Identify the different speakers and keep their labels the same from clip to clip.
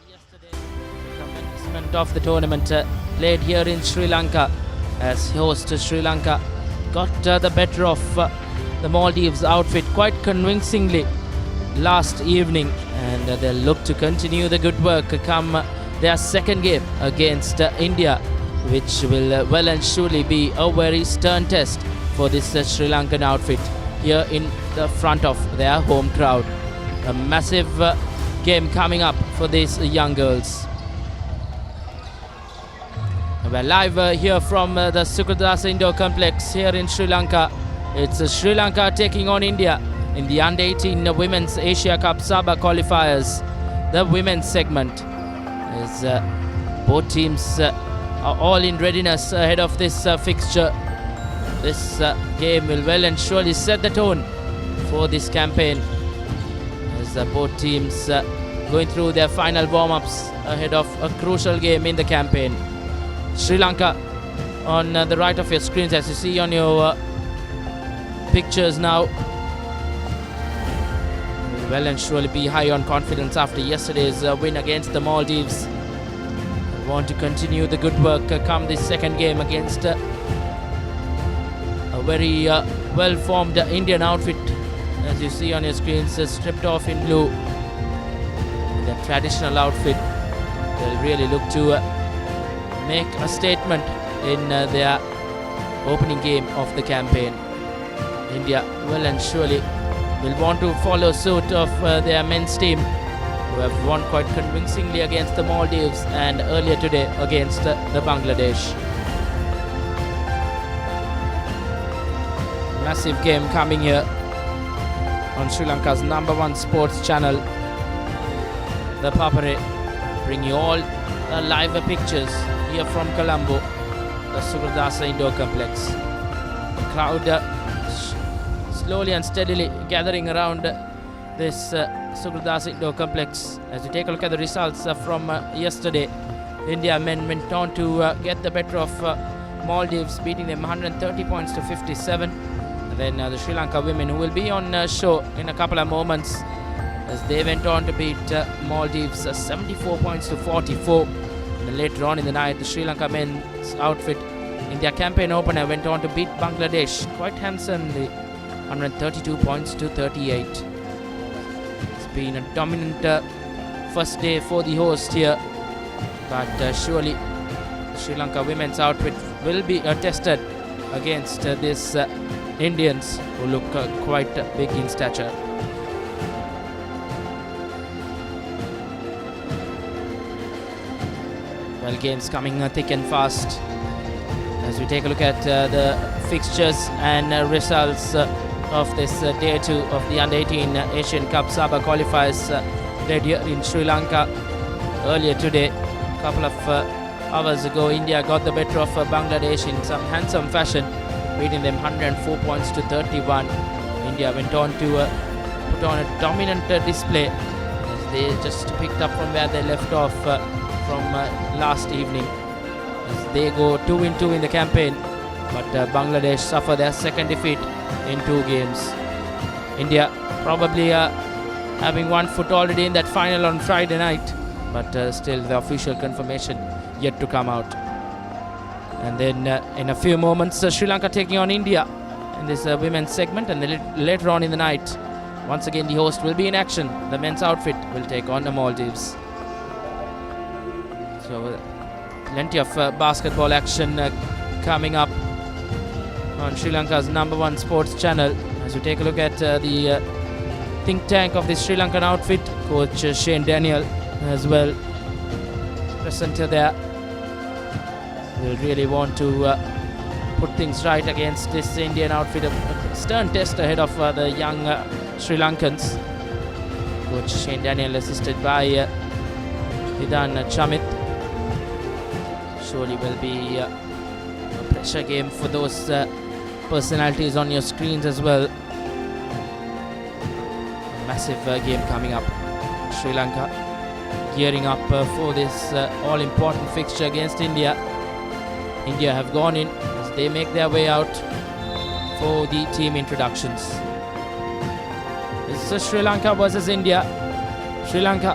Speaker 1: Yesterday, commencement of the tournament played here in Sri Lanka, as host Sri Lanka got the better of the Maldives outfit quite convincingly last evening, and they'll look to continue the good work come their second game against India, which will well and surely be a very stern test for this Sri Lankan outfit here in the front of their home crowd. A massive game coming up for these young girls. We're live here from the Sugathadasa Indoor Complex here in Sri Lanka. It's Sri Lanka taking on India in the Under-18 Women's Asia Cup SABA Qualifiers. The women's segment is both teams are all in readiness ahead of this fixture. This game will well and surely set the tone for this campaign, as both teams going through their final warm-ups ahead of a crucial game in the campaign. Sri Lanka on the right of your screens, as you see on your pictures now, will well and surely be high on confidence after yesterday's win against the Maldives. They want to continue the good work come this second game against a very well-formed Indian outfit, as you see on your screens, stripped off in blue. The traditional outfit, they'll really look to make a statement in their opening game of the campaign. India well and surely will want to follow suit of their men's team, who have won quite convincingly against the Maldives and earlier today against the Bangladesh. Massive game coming here on Sri Lanka's #1 sports channel, ThePapare, bringing you all live pictures here from Colombo, the Sugathadasa Indoor Complex. The crowd slowly and steadily gathering around this Sugathadasa Indoor Complex. As we take a look at the results from yesterday, India men went on to get the better of Maldives, beating them 130 points to 57. Then the Sri Lanka women, who will be on show in a couple of moments, as they went on to beat Maldives 74 points to 44. And later on in the night, the Sri Lanka men's outfit in their campaign opener went on to beat Bangladesh quite handsomely, 132 points to 38. It's been a dominant first day for the host here, but surely the Sri Lanka women's outfit will be tested against this Indians, who look quite big in stature. Well, games coming thick and fast. As we take a look at the fixtures and results of this day 2 of the Under-18 Asian Cup SABA Qualifiers played here in Sri Lanka earlier today. A couple of hours ago, India got the better of Bangladesh in some handsome fashion, beating them 104 points to 31. India went on to put on a dominant display, as they just picked up from where they left off from last evening, as they go 2-2 in the campaign. But Bangladesh suffer their second defeat in 2 games. India probably having one foot already in that final on Friday night, but still the official confirmation yet to come out. And then in a few moments, Sri Lanka taking on India in this women's segment, and then later on in the night, once again the host will be in action. The men's outfit will take on the Maldives. So plenty of basketball action coming up on Sri Lanka's #1 sports channel. As we take a look at the think tank of the Sri Lankan outfit, Coach Shane Daniel as well present there. Will really want to put things right against this Indian outfit. A stern test ahead of the young Sri Lankans. Coach Shane Daniel, assisted by Hidan Chamit. Surely will be a pressure game for those personalities on your screens as well. A massive game coming up. Sri Lanka gearing up for this all-important fixture against India. India have gone in as they make their way out for the team introductions. This is Sri Lanka versus India. Sri Lanka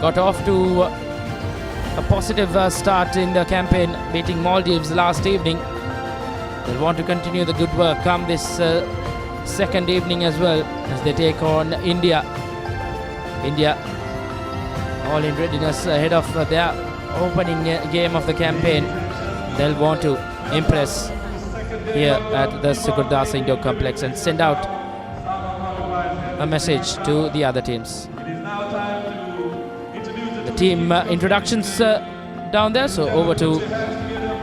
Speaker 1: got off to a positive start in the campaign, beating Maldives last evening. They'll want to continue the good work come this second evening as well, as they take on India. India all in readiness ahead of their opening game of the campaign. They'll want to impress here at the Sugathadasa Indoor Complex and send out a message to the other teams. The team introductions down there, so over to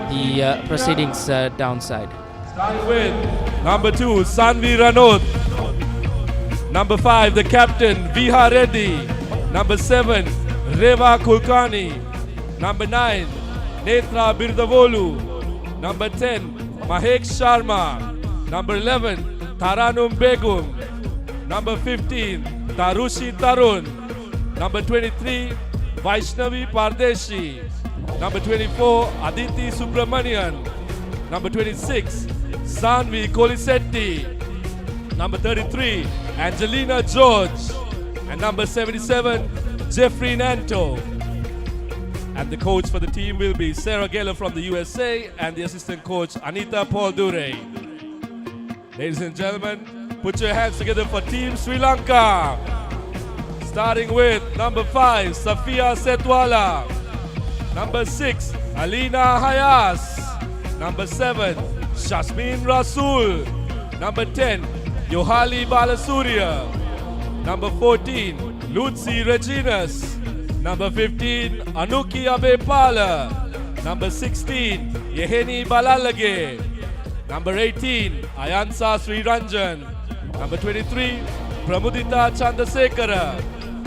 Speaker 1: the proceedings downside.
Speaker 2: Starting with number 2, Sanvi Ranot. Number 5, the captain, Viha Reddy. Number 7, Reva Kulkarni. Number 9, Netra Birdavolu. Number 10, Mahek Sharma. Number 11, Taranum Begum. Number 15, Tarushi Tarun. Number 23, Vaishnavi Pardeshi. Number 24, Aditi Subramanian. Number 26, Sanvi Kolisetti. Number 33, Angelina George. And number 77, Jeffrey Nanto. And the coach for the team will be Sarah Geller from the USA and the assistant coach Anita Paul Dure. Ladies and gentlemen, put your hands together for Team Sri Lanka. Starting with number 5, Safia Setwala. Number 6, Alina Hayas. Number 7, Shasmin Rasul. Number 10, Yohali Balasurya. Number 14, Lucy Reginas. Number 15, Anuki Abepala. Number 16, Yeheni Balalage. Number 18, Ayansa Sriranjan. Number 23, Pramudita Chandrasekara.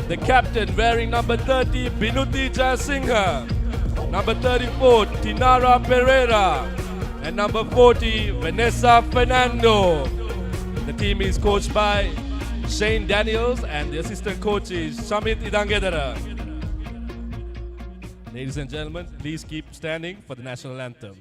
Speaker 2: The captain wearing number 30, Binuti Jayasinghe. Number 34, Tinara Pereira. And number 40, Vanessa Fernando. The team is coached by Shane Daniels and the assistant coach is Shamit Idangedara. Ladies and gentlemen, please keep standing for the national anthem.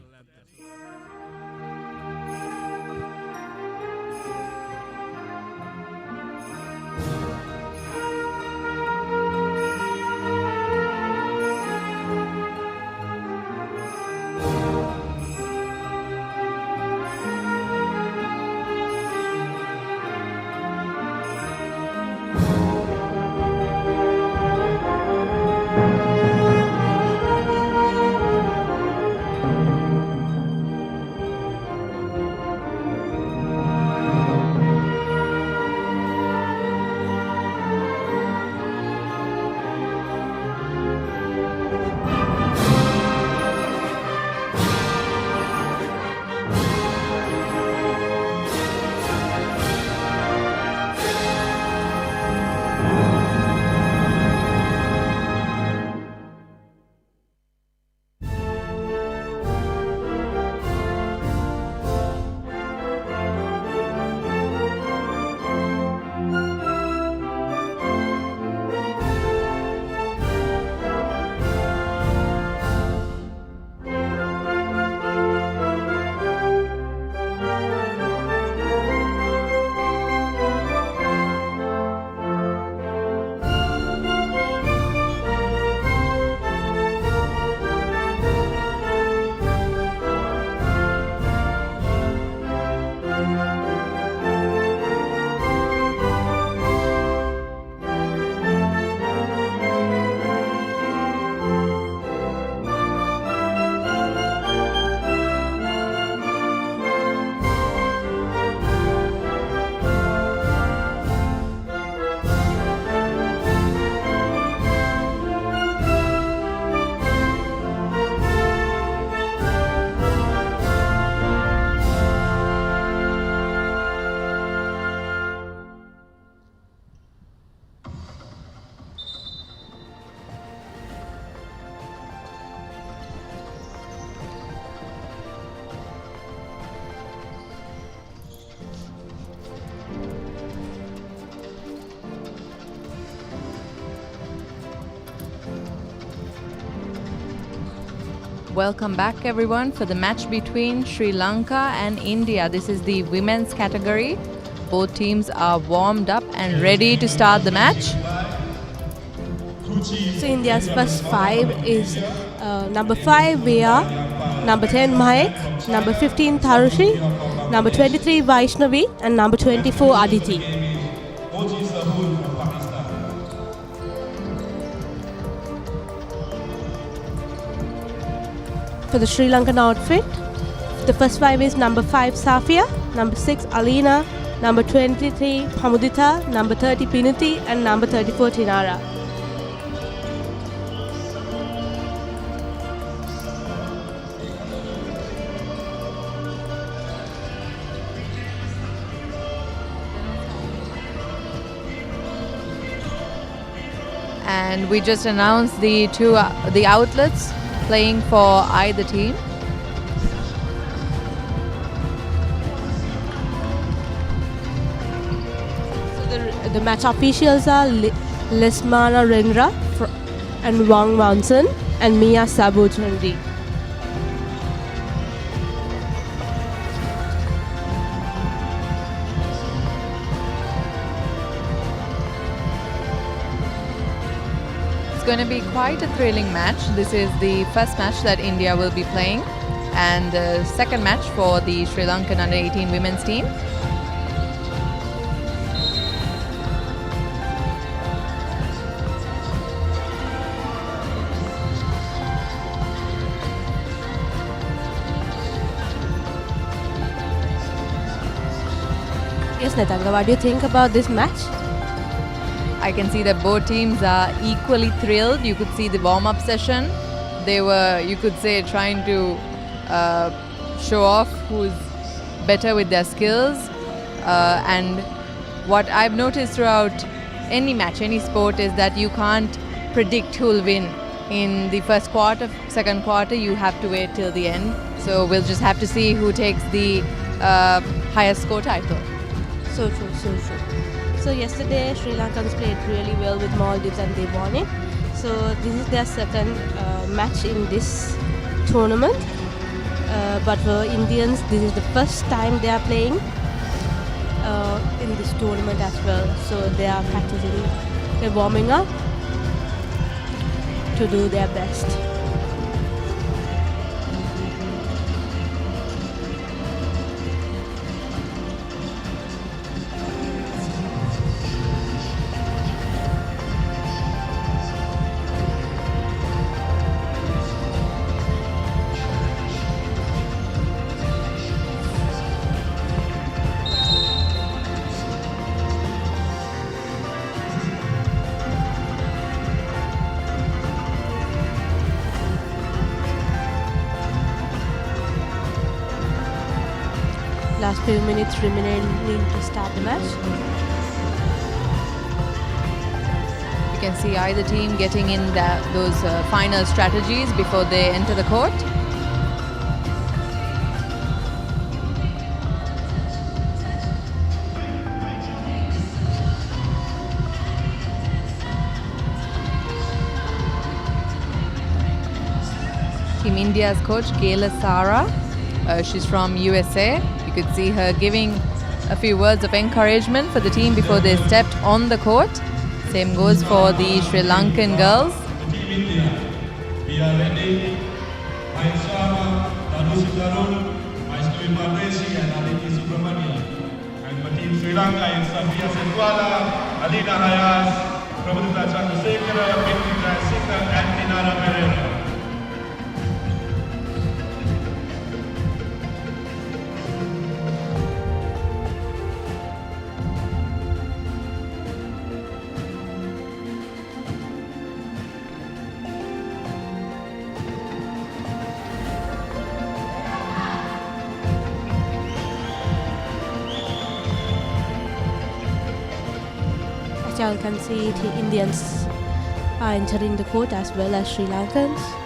Speaker 3: Welcome back everyone for the match between Sri Lanka and India. This is the women's category. Both teams are warmed up and ready to start the match.
Speaker 4: So India's first five is number 5 Via, number 10 Mahek, number 15 Tharushi, number 23 Vaishnavi, and number 24 Aditi. For the Sri Lankan outfit, the first five is number 5 Safia, number 6 Alina, number 23 Pamudita, number 30 Pinuti, and number 34 Tinara.
Speaker 3: And we just announced the the outlets playing for either team.
Speaker 4: So the match officials are Lesmana Rendra and Wang Manson and Mia Sabuchandi.
Speaker 3: It's going to be quite a thrilling match. This is the first match that India will be playing, and the second match for the Sri Lankan under-18 women's team.
Speaker 4: Yes, Netanga, what do you think about this match?
Speaker 3: I can see that both teams are equally thrilled. You could see the warm-up session. They were, you could say, trying to show off who's better with their skills. And what I've noticed throughout any match, any sport, is that you can't predict who'll win in the first quarter, second quarter. You have to wait till the end. So we'll just have to see who takes the highest score title.
Speaker 4: So true, so true. So yesterday Sri Lankans played really well with Maldives and they won it. So this is their second match in this tournament. But for Indians, this is the first time they are playing in this tournament as well. So they are practicing, they're warming up to do their best. Last few minutes remaining to start the match.
Speaker 3: You can see either team getting in those final strategies before they enter the court. Team India's coach, Gayla Sara. She's from USA. You could see her giving a few words of encouragement for the team before they stepped on the court. Same goes for the Sri Lankan girls.
Speaker 5: Team India, we are ready. Maisama, Tanusi Tarun, Vaishnavi Pardesi and Aditi Subramania. And for Team Sri Lanka, it's Safia Sentwala, Alina Hayas, Prabhudha Chandrasekhara, Pinitra Singha and Tinara Pereira.
Speaker 4: As you all can see, the Indians are entering the court as well as Sri Lankans.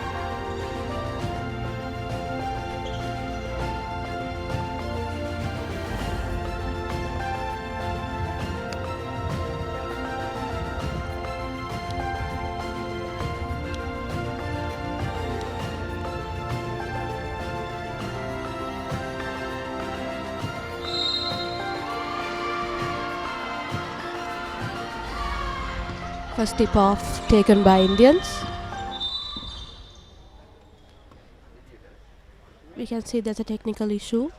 Speaker 4: First tip off taken by Indians. We can see there's a technical issue.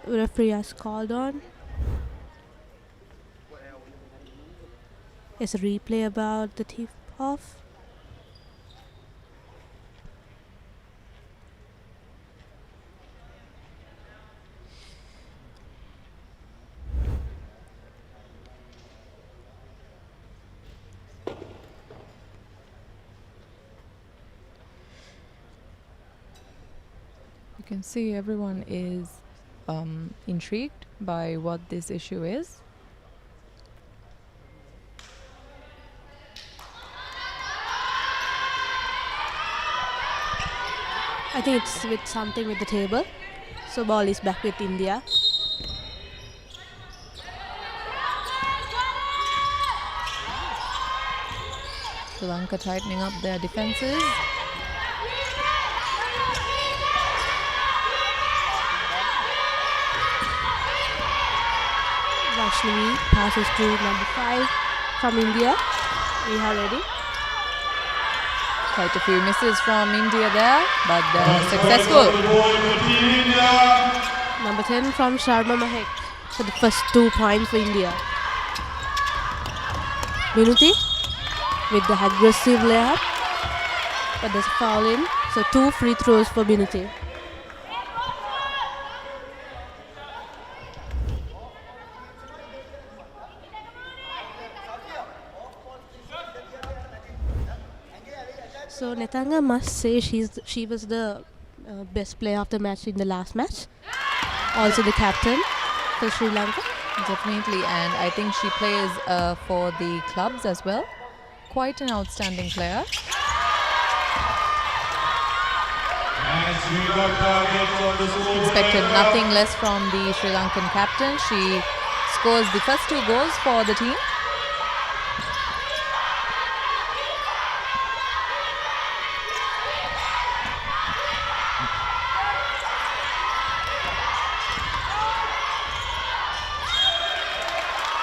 Speaker 4: Referee has called on. There's a replay about the tip off.
Speaker 3: You can see everyone is intrigued by what this issue is.
Speaker 4: I think it's with something with the table. So ball is back with India.
Speaker 3: Sri Lanka tightening up their defenses.
Speaker 4: Rashmi passes to number 5 from India. We are ready.
Speaker 3: Quite a few misses from India there, but successful.
Speaker 4: Number 10 from Sharma Mahek for the first 2 points for India. Minuti with the aggressive layup, but there's a foul in. So 2 free throws for Minuti. So Netanga must say she was the best player of the match in the last match. Also the captain for Sri Lanka.
Speaker 3: Definitely, and I think she plays for the clubs as well. Quite an outstanding player. Expected nothing less from the Sri Lankan captain. She scores the first 2 goals for the team.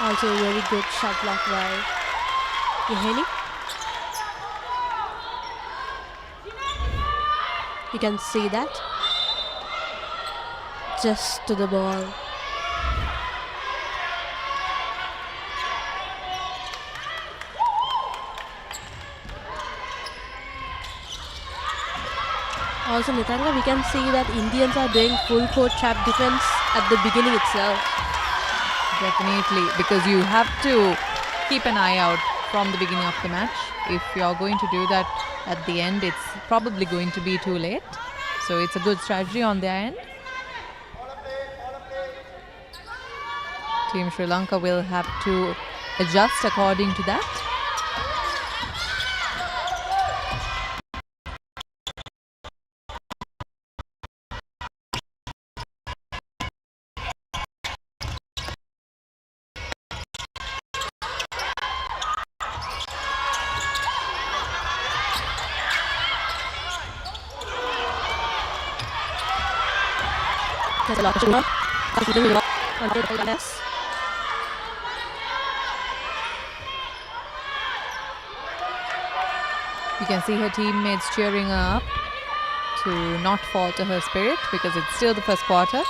Speaker 4: Also a very good shot block by Iheni. You can see that. Just to the ball. Also Nitanga, we can see that Indians are doing full court trap defense at the beginning itself.
Speaker 3: Definitely, because you have to keep an eye out from the beginning of the match. If you're going to do that at the end, it's probably going to be too late. So it's a good strategy on their end. Team Sri Lanka will have to adjust according to that.
Speaker 4: There's a lot of sugar.
Speaker 3: You can see her teammates cheering her up to not falter her spirit, because it's still the first quarter.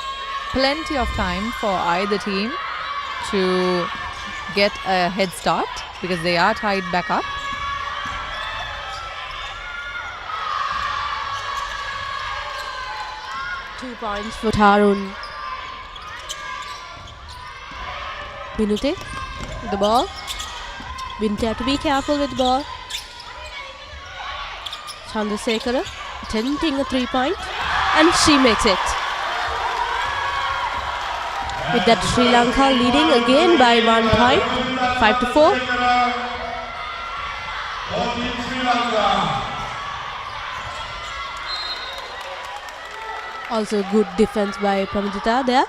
Speaker 3: Plenty of time for either team to get a head start, because they are tied back up.
Speaker 4: Two points for Tarun. Minute, the ball. Binti have to be careful with the ball. Chandrasekhara attempting a 3-point, and she makes it. With that, Sri Lanka leading again by 1 point, 5-4. Also good defense by Pramajita there.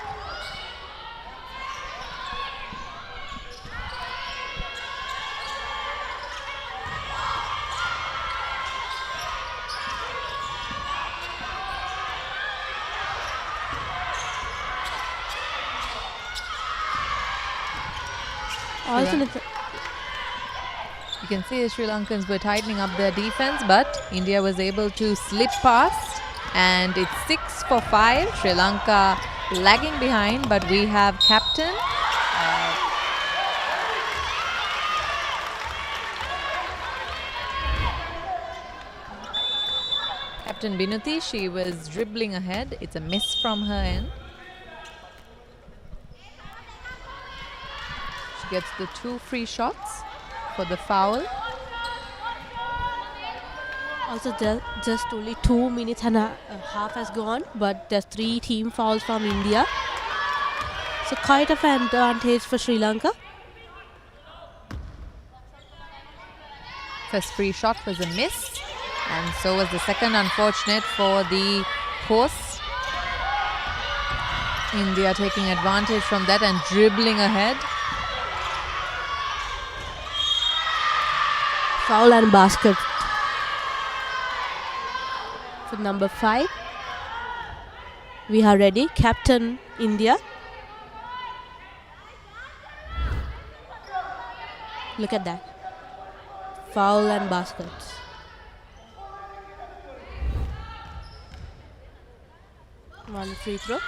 Speaker 4: Also,
Speaker 3: You can see the Sri Lankans were tightening up their defense, but India was able to slip past, and it's 6 for 5. Sri Lanka lagging behind, but we have captain. Captain Binuti, she was dribbling ahead. It's a miss from her end. She gets the 2 free shots for the foul.
Speaker 4: Also, just only 2 minutes and a half has gone, but there's 3 team fouls from India. So quite of an advantage for Sri Lanka.
Speaker 3: First free shot was a miss, and so was the second. Unfortunate for the hosts. India taking advantage from that and dribbling ahead.
Speaker 4: Foul and basket for number 5. We are ready. Captain India. Look at that. Foul and baskets. One free throw.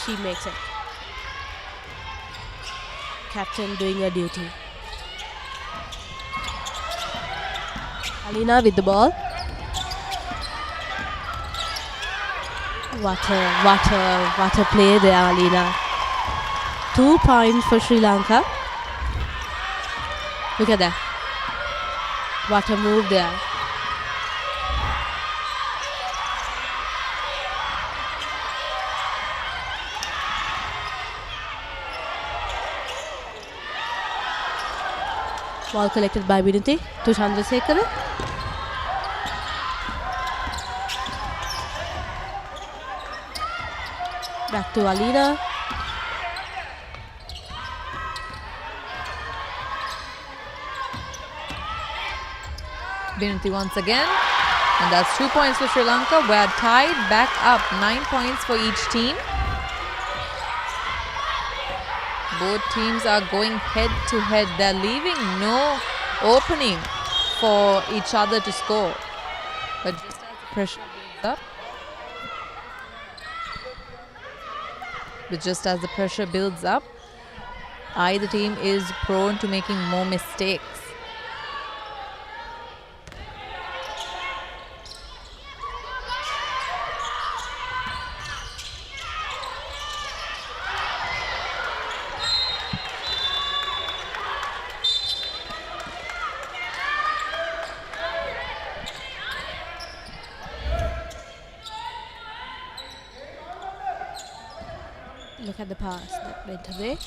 Speaker 4: She makes it. Captain doing her duty. Alina with the ball. What a play there, Alina. 2 points for Sri Lanka. Look at that. What a move there. Ball collected by Binuti to Chandrasekhara. Back to Alina.
Speaker 3: Binuti once again, and that's 2 points for Sri Lanka. We're tied back up, 9 points for each team. Both teams are going head to head. They're leaving no opening for each other to score. But just as the pressure builds up, either team is prone to making more mistakes.
Speaker 4: Look at the pass that went away.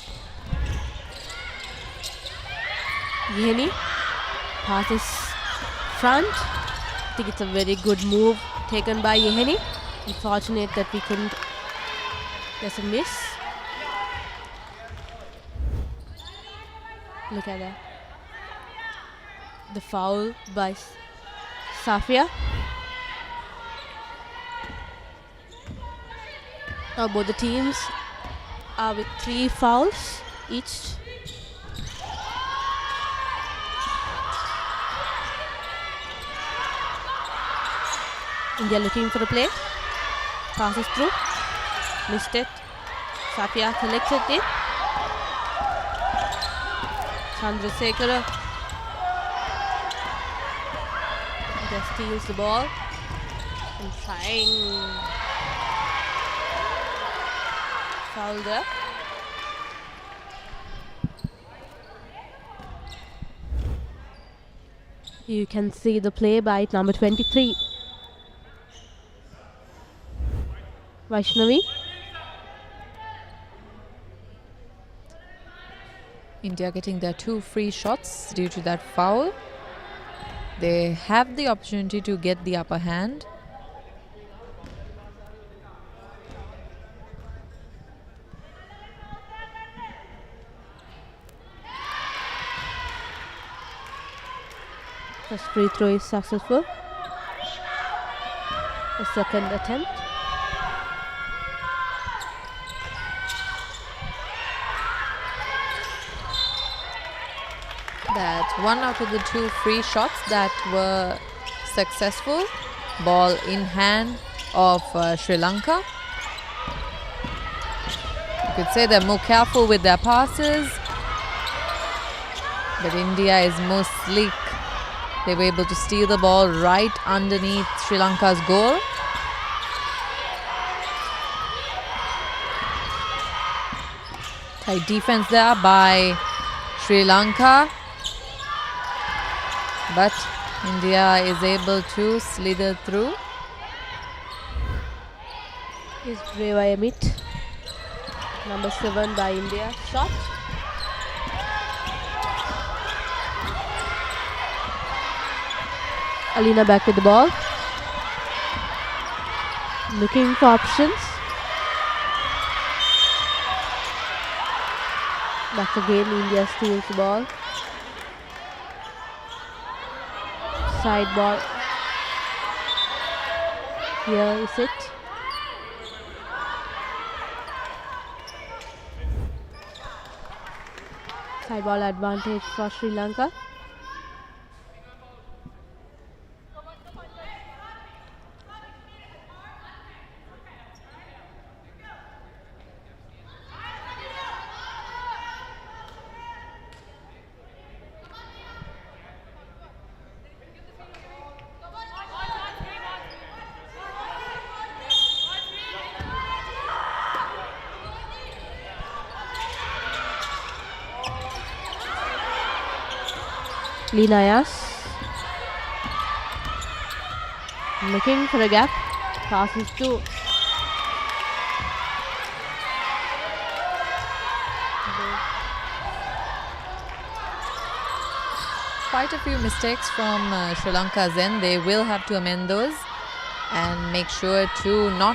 Speaker 4: Yeni passes front. I think it's a very good move taken by Yeheni. Unfortunate that we couldn't. There's a miss. Look at that. The foul by Safia. Now both the teams are with 3 fouls each. India looking for a play. Passes through. Missed it. Safia collected it. Chandrasekhara just steals the ball and trying foul there. You can see the play by number 23. Vaishnavi.
Speaker 3: India getting their 2 free shots due to that foul. They have the opportunity to get the upper hand.
Speaker 4: First free throw is successful. The second attempt.
Speaker 3: That's 1 out of the 2 free shots that were successful. Ball in hand of Sri Lanka. You could say they're more careful with their passes, but India is more sleek. They were able to steal the ball right underneath Sri Lanka's goal. Tight defense there by Sri Lanka, but India is able to slither through.
Speaker 4: Is Reva Amit. Number 7 by India. Shot. Alina back with the ball. Looking for options. Back again, India steals the ball. Side ball. Here is it. Side ball advantage for Sri Lanka. Linayas looking for a gap, passes to
Speaker 3: quite a few mistakes from Sri Lanka's end. They will have to amend those and make sure to not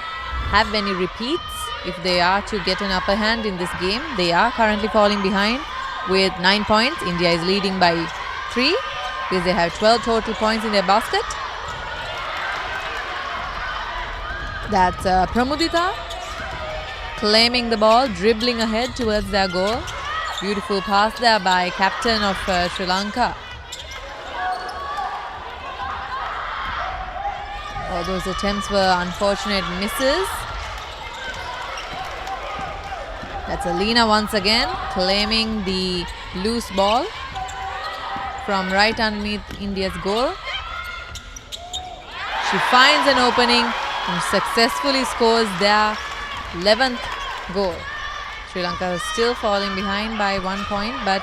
Speaker 3: have any repeats if they are to get an upper hand in this game. They are currently falling behind with 9 points. India is leading by 3 because they have 12 total points in their basket. That's Pramudita claiming the ball, dribbling ahead towards their goal. Beautiful pass there by captain of Sri Lanka. All those attempts were unfortunate misses. That's Alina once again claiming the loose ball from right underneath India's goal. She finds an opening and successfully scores their 11th goal. Sri Lanka is still falling behind by 1 point, but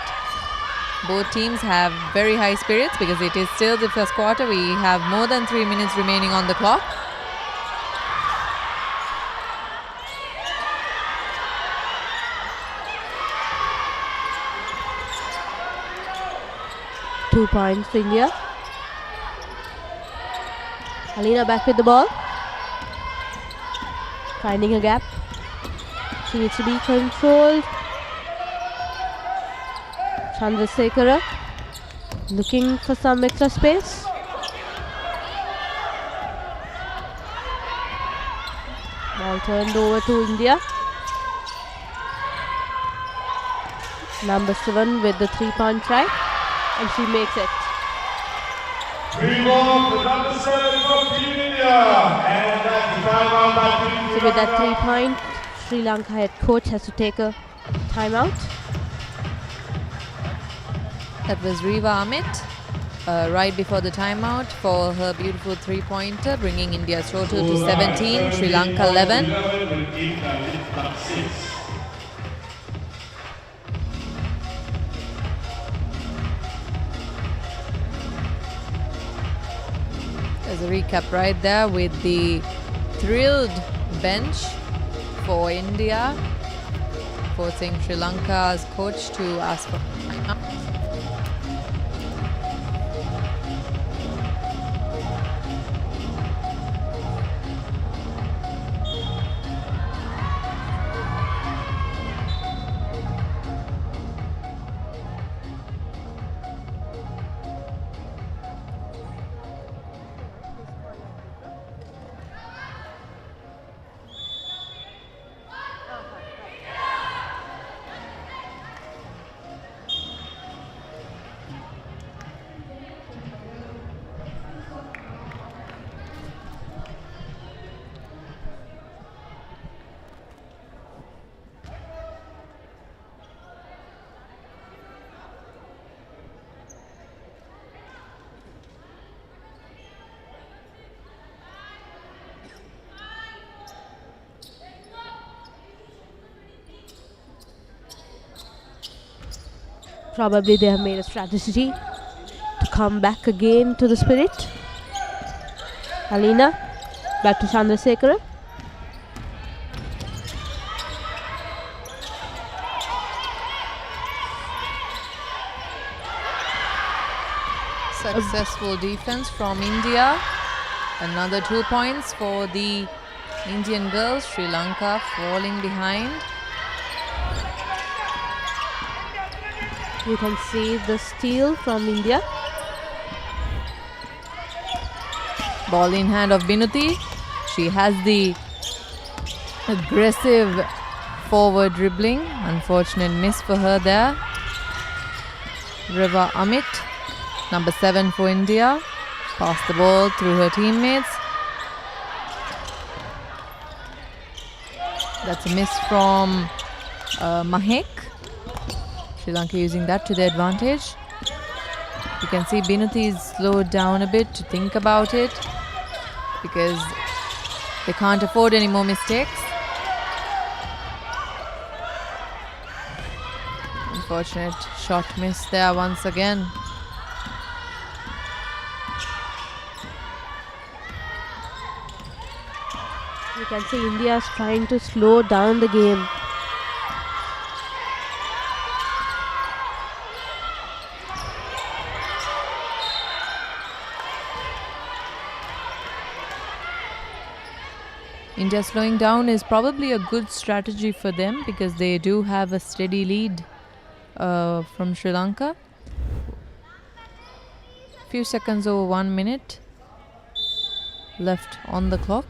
Speaker 3: both teams have very high spirits because it is still the first quarter. We have more than 3 minutes remaining on the clock.
Speaker 4: Two points for India. Alina back with the ball. Finding a gap. She needs to be controlled. Chandrasekhara looking for some extra space. Ball turned over to India. Number 7 with the 3-point try. And she makes it.
Speaker 5: Rebound, number 7 for Team India. And that's the timeout by Team Sri
Speaker 4: So with that
Speaker 5: Lanka.
Speaker 4: 3-point, Sri Lanka head coach has to take a timeout.
Speaker 3: That was Reva Amit right before the timeout for her beautiful 3-pointer, bringing India's total to 17, Sri Lanka 11. There's a recap right there with the thrilled bench for India, forcing Sri Lanka's coach to ask for timeout.
Speaker 4: Probably they have made a strategy to come back again to the spirit. Alina, back to Chandrasekhara.
Speaker 3: Successful defense from India. Another 2 points for the Indian girls. Sri Lanka falling behind.
Speaker 4: You can see the steal from India.
Speaker 3: Ball in hand of Binuti. She has the aggressive forward dribbling. Unfortunate miss for her there. Riva Amit, number 7 for India. Passed the ball through her teammates. That's a miss from Mahek. Sri Lanka using that to their advantage. You can see Binuti is slowed down a bit to think about it because they can't afford any more mistakes. Unfortunate shot miss there once again.
Speaker 4: You can see India is trying to slow down the game.
Speaker 3: India slowing down is probably a good strategy for them because they do have a steady lead from Sri Lanka. Few seconds over 1 minute left on the clock.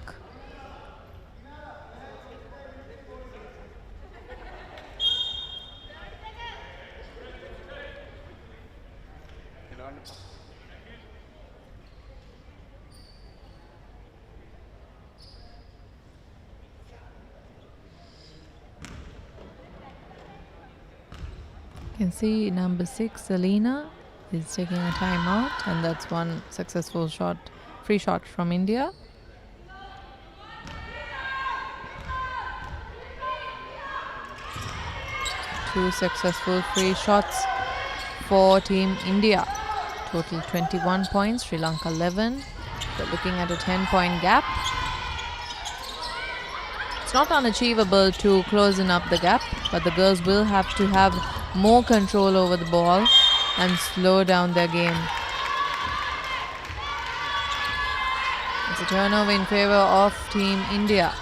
Speaker 3: You can see number 6, Alina, is taking a timeout, and that's one successful shot, free shot from India. Two successful free shots for Team India. Total 21 points, Sri Lanka 11. They're looking at a 10-point gap. It's not unachievable to closing up the gap, but the girls will have to have more control over the ball and slow down their game. It's a turnover in favor of Team India.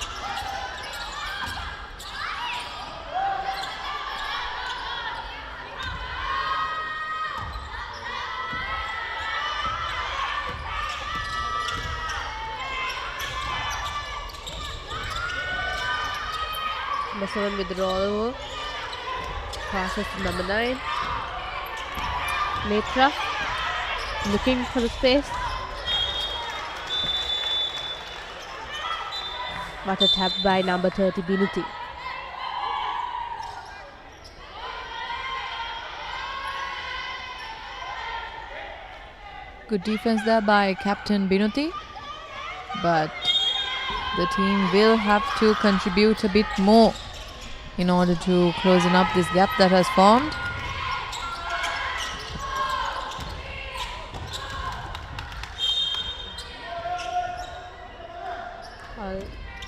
Speaker 4: Number 7 with the roll over. Passes to number 9. Netra looking for the space. But a tap by number 30 Binuti.
Speaker 3: Good defense there by Captain Binuti, but the team will have to contribute a bit more in order to closing up this gap that has formed.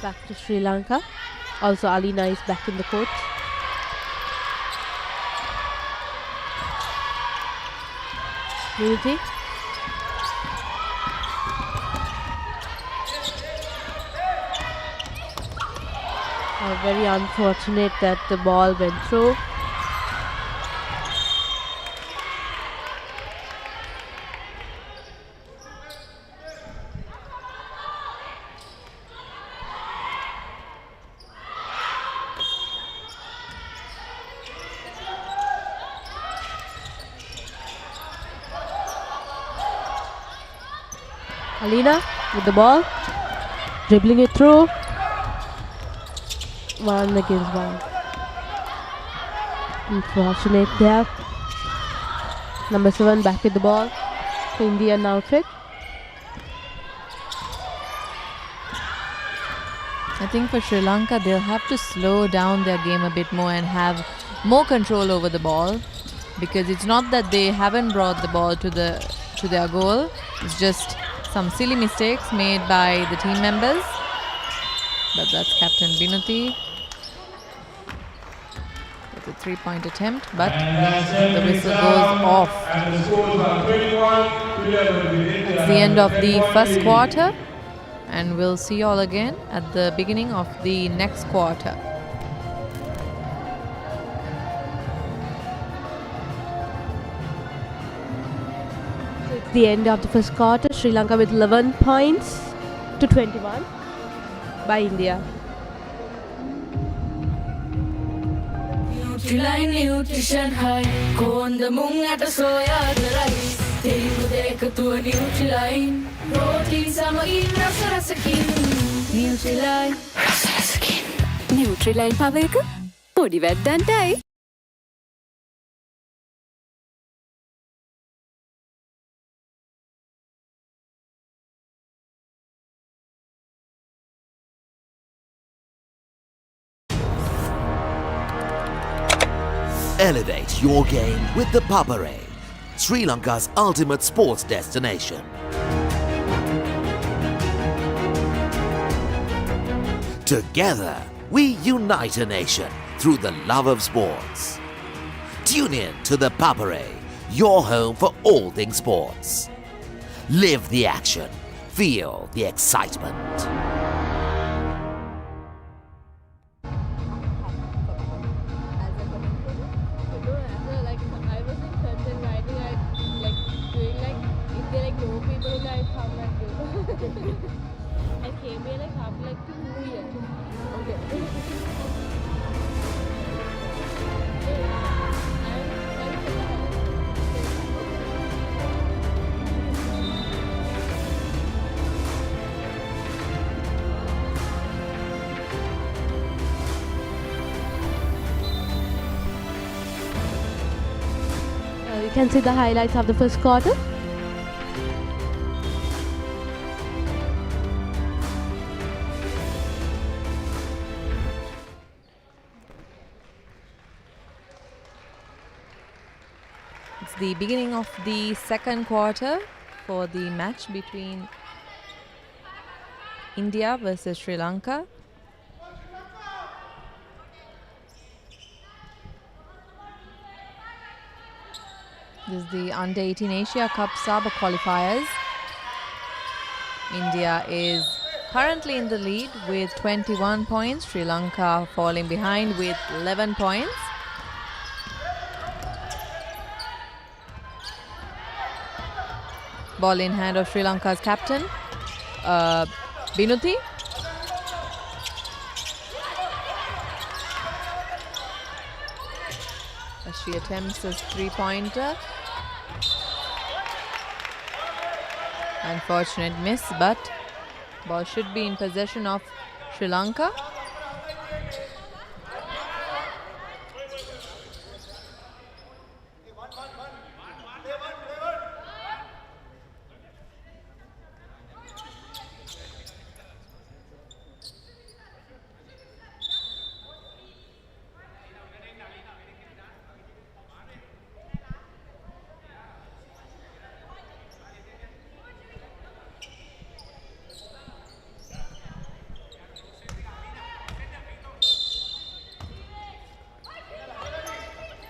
Speaker 4: Back to Sri Lanka. Also Alina is back in the court. Binuti. Very unfortunate that the ball went through. Alina with the ball, dribbling it through. 1 against 1. Unfortunate there. Number 7 back with the ball. Indian outfit.
Speaker 3: I think for Sri Lanka, they'll have to slow down their game a bit more and have more control over the ball because it's not that they haven't brought the ball to their goal. It's just some silly mistakes made by the team members. But that's Captain Binuti. It's a 3-point attempt, but the whistle goes off. It's the end of the first quarter, and we'll see you all again at the beginning of the next quarter.
Speaker 4: It's the end of the first quarter. Sri Lanka with 11 points to 21 by India.
Speaker 6: Nutrilite nutrition high, konda mung at a soya rice. Telu deka to a Nutrilite. Protein sama in rasarasakin. Nutrilite. Rasarasakin. Nutrilite paveka. Podi veddantai.
Speaker 7: Elevate your game with the Papare, Sri Lanka's ultimate sports destination. Together, we unite a nation through the love of sports. Tune in to the Papare, your home for all things sports. Live the action, feel the excitement.
Speaker 4: I came here like after 2 years. Okay. You can see the highlights of the first quarter.
Speaker 3: It's the beginning of the second quarter for the match between India versus Sri Lanka. This is the Under-18 Asia Cup SABA Qualifiers. India is currently in the lead with 21 points. Sri Lanka falling behind with 11 points. Ball in hand of Sri Lanka's captain, Binuti. As she attempts a three-pointer. Unfortunate miss, but ball should be in possession of Sri Lanka.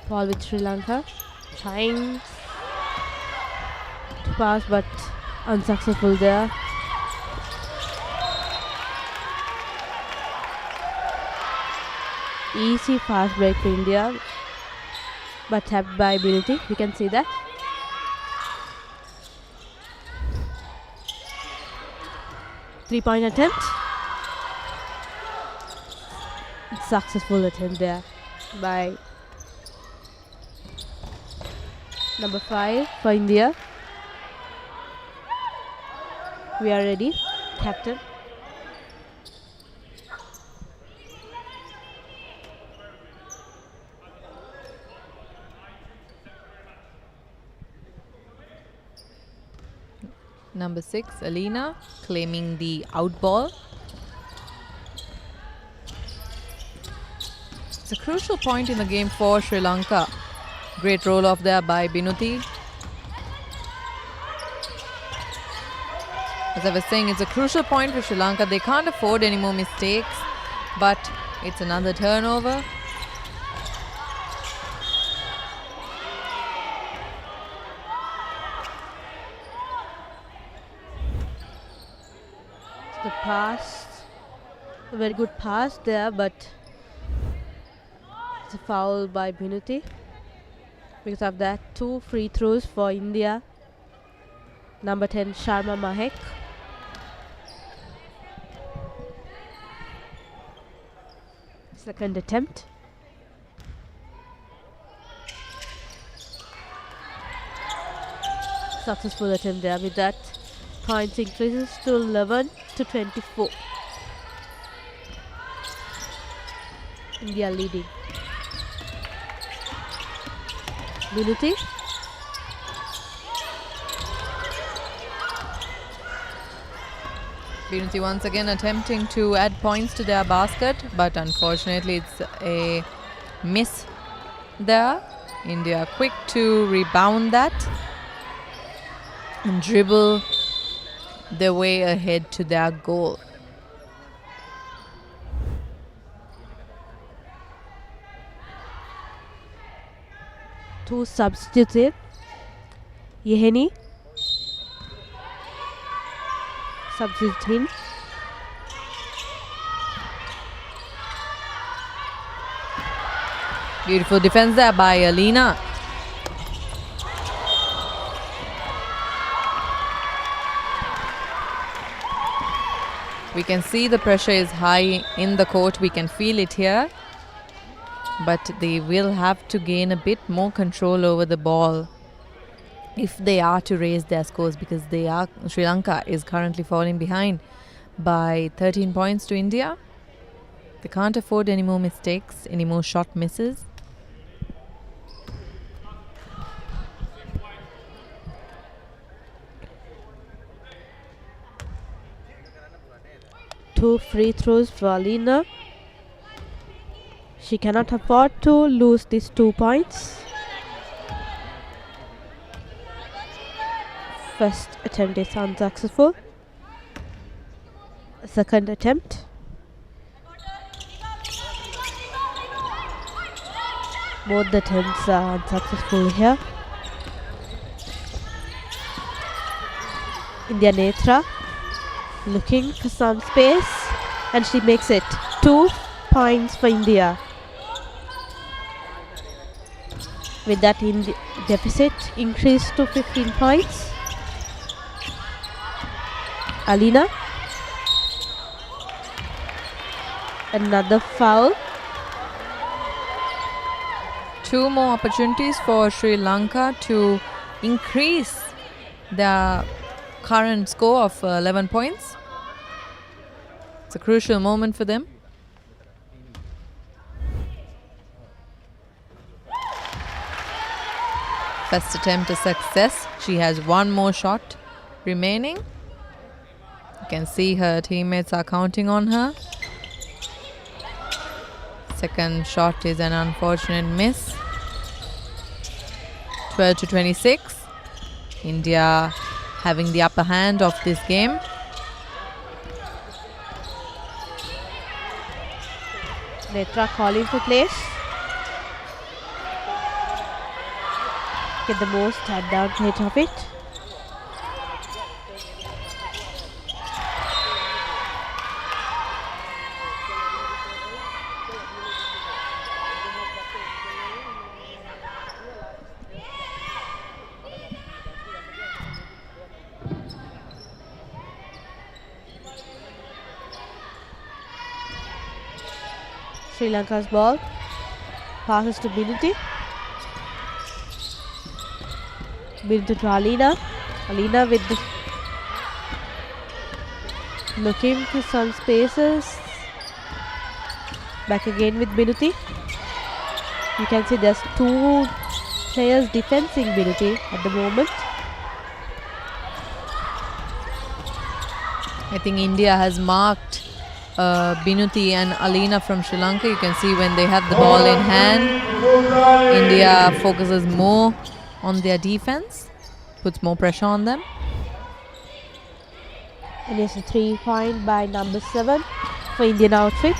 Speaker 4: Ball with Sri Lanka, trying to pass but unsuccessful there. Easy fast break for India, but tapped by Binuti. We can see that. Three-point attempt. Successful attempt there by number 5 for India. We are ready, captain.
Speaker 3: Number 6, Alina, claiming the out ball. It's a crucial point in the game for Sri Lanka. Great roll off there by Binuti. As I was saying, it's a crucial point for Sri Lanka. They can't afford any more mistakes, but it's another turnover.
Speaker 4: The pass, a very good pass there, but it's a foul by Binuti. Because of that, 2 free throws for India. Number 10, Sharma Mahek. Second attempt. Successful attempt there. With that, points increases to 11 to 24. India leading. Binuti.
Speaker 3: Binuti once again attempting to add points to their basket, but unfortunately it's a miss there. India quick to rebound that and dribble their way ahead to their goal.
Speaker 4: Two substituted. Yeheni. Substituting.
Speaker 3: Beautiful defense there by Alina. We can see the pressure is high in the court. We can feel it here. But they will have to gain a bit more control over the ball if they are to raise their scores, because Sri Lanka is currently falling behind by 13 points to India. They can't afford any more mistakes, any more shot misses.
Speaker 4: Two free throws for Alina. She cannot afford to lose these 2 points. First attempt is unsuccessful. Second attempt. Both the attempts are unsuccessful here. India Netra looking for some space, and she makes it. 2 points for India. With that, deficit increased to 15 points. Alina. Another foul.
Speaker 3: 2 more opportunities for Sri Lanka to increase their current score of 11 points. It's a crucial moment for them. First attempt a success. She has 1 more shot remaining. You can see her teammates are counting on her. Second shot is an unfortunate miss. 12 to 26. India having the upper hand of this game.
Speaker 4: Netra calling for place. Get the most advantage of it. Sri Lanka's ball passes to Binuti. Binuti to Alina. Alina with the looking for some spaces. Back again with Binuti. You can see there's 2 players defending Binuti at the moment.
Speaker 3: I think India has marked Binuti and Alina from Sri Lanka. You can see when they have the ball in hand, India focuses more on their defense, puts more pressure on them.
Speaker 4: And it's a 3-point by number 7 for Indian outfit,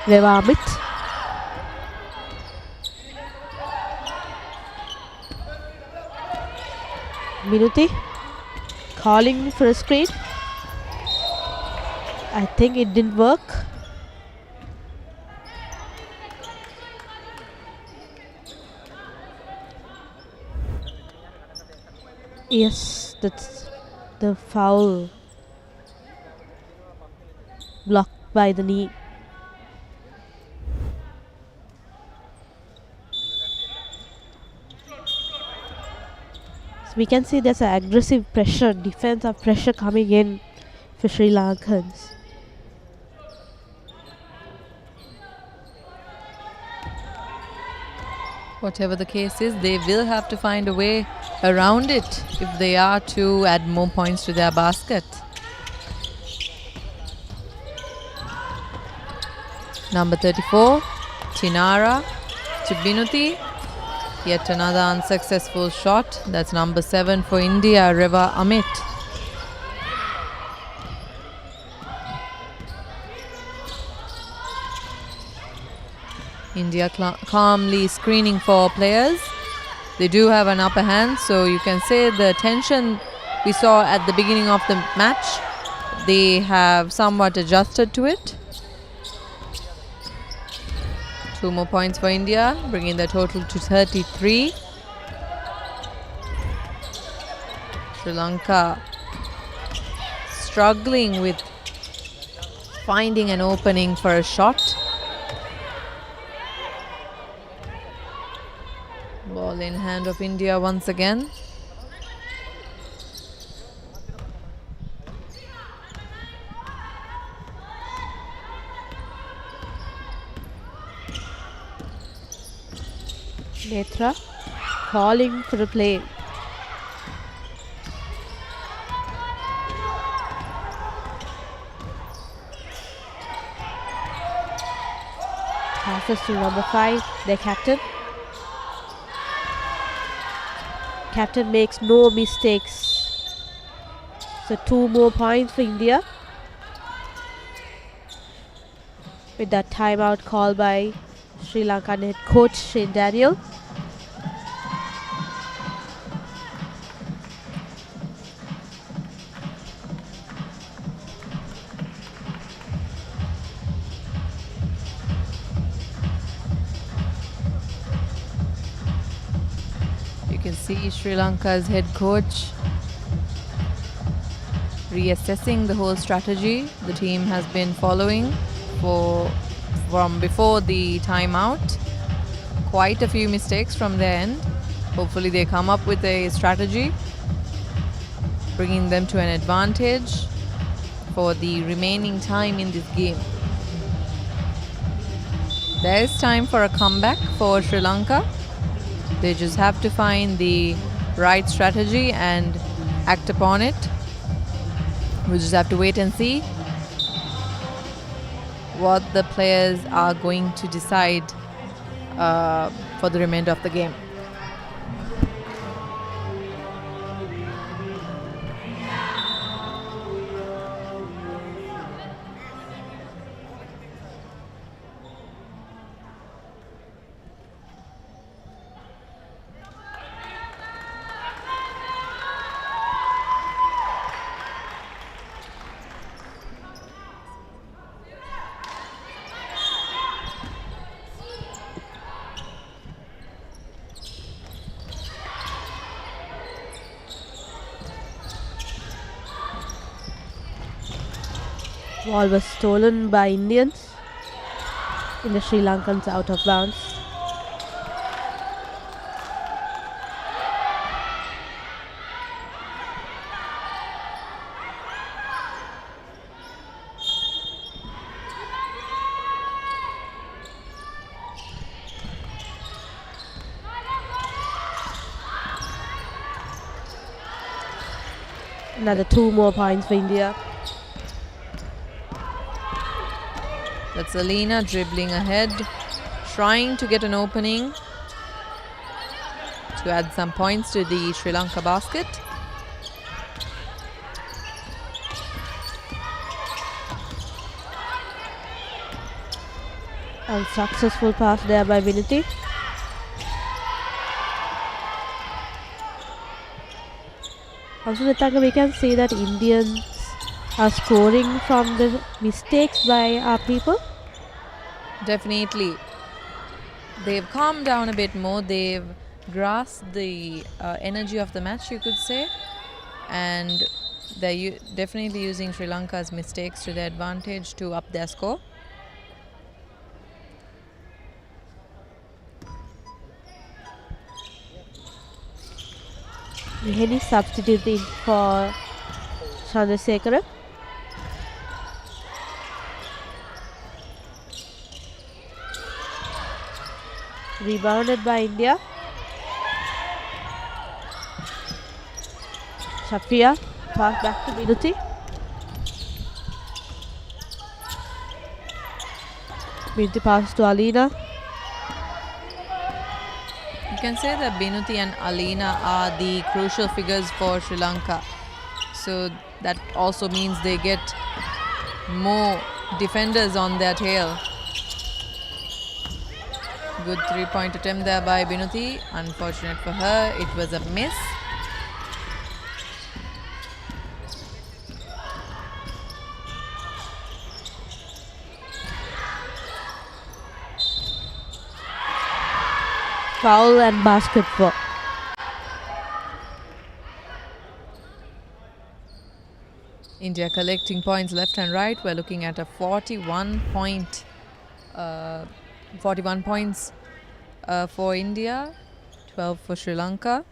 Speaker 4: Reva Amit. Minuti calling for a screen. I think it didn't work. Yes, that's the foul. Blocked by the knee. So we can see there's an aggressive pressure, defensive pressure coming in for Sri Lankans.
Speaker 3: Whatever the case is, they will have to find a way around it if they are to add more points to their basket. Number 34, Tinara to Binuti. Yet another unsuccessful shot. That's number 7 for India, Reva Amit. India calmly screening for players. They do have an upper hand, so you can say the tension we saw at the beginning of the match, they have somewhat adjusted to it. 2 more points for India, bringing the total to 33. Sri Lanka struggling with finding an opening for a shot. Ball in hand of India once again.
Speaker 4: Netra calling for a play. Passes to number 5, their captain. Captain makes no mistakes. So 2 more points for India. With that timeout called by Sri Lankan head coach Shane Daniel.
Speaker 3: You can see Sri Lanka's head coach reassessing the whole strategy the team has been following from before the timeout. Quite a few mistakes from their end. Hopefully they come up with a strategy bringing them to an advantage for the remaining time in this game. There is time for a comeback for Sri Lanka. They just have to find the right strategy and act upon it. We just have to wait and see what the players are going to decide for the remainder of the game.
Speaker 4: Ball was stolen by Indians in the Sri Lankans out of bounds. Another 2 more points for India.
Speaker 3: That's Alina dribbling ahead, trying to get an opening to add some points to the Sri Lanka basket.
Speaker 4: Unsuccessful pass there by Vinity. Also, Nitanga, we can see that Indians are scoring from the mistakes by our people.
Speaker 3: Definitely. They've calmed down a bit more. They've grasped the energy of the match, you could say. And they're definitely using Sri Lanka's mistakes to their advantage to up their score.
Speaker 4: Henny substituting for Chandrasekhara. Rebounded by India. Shafia pass back to Vinuti. Vinuti passes to Alina.
Speaker 3: You can say that Binuti and Alina are the crucial figures for Sri Lanka. So that also means they get more defenders on their tail. Good 3-point attempt there by Binuti. Unfortunate for her, it was a miss.
Speaker 4: Foul and basketball.
Speaker 3: India collecting points left and right. We're looking at a 41 points for India, 12 for Sri Lanka.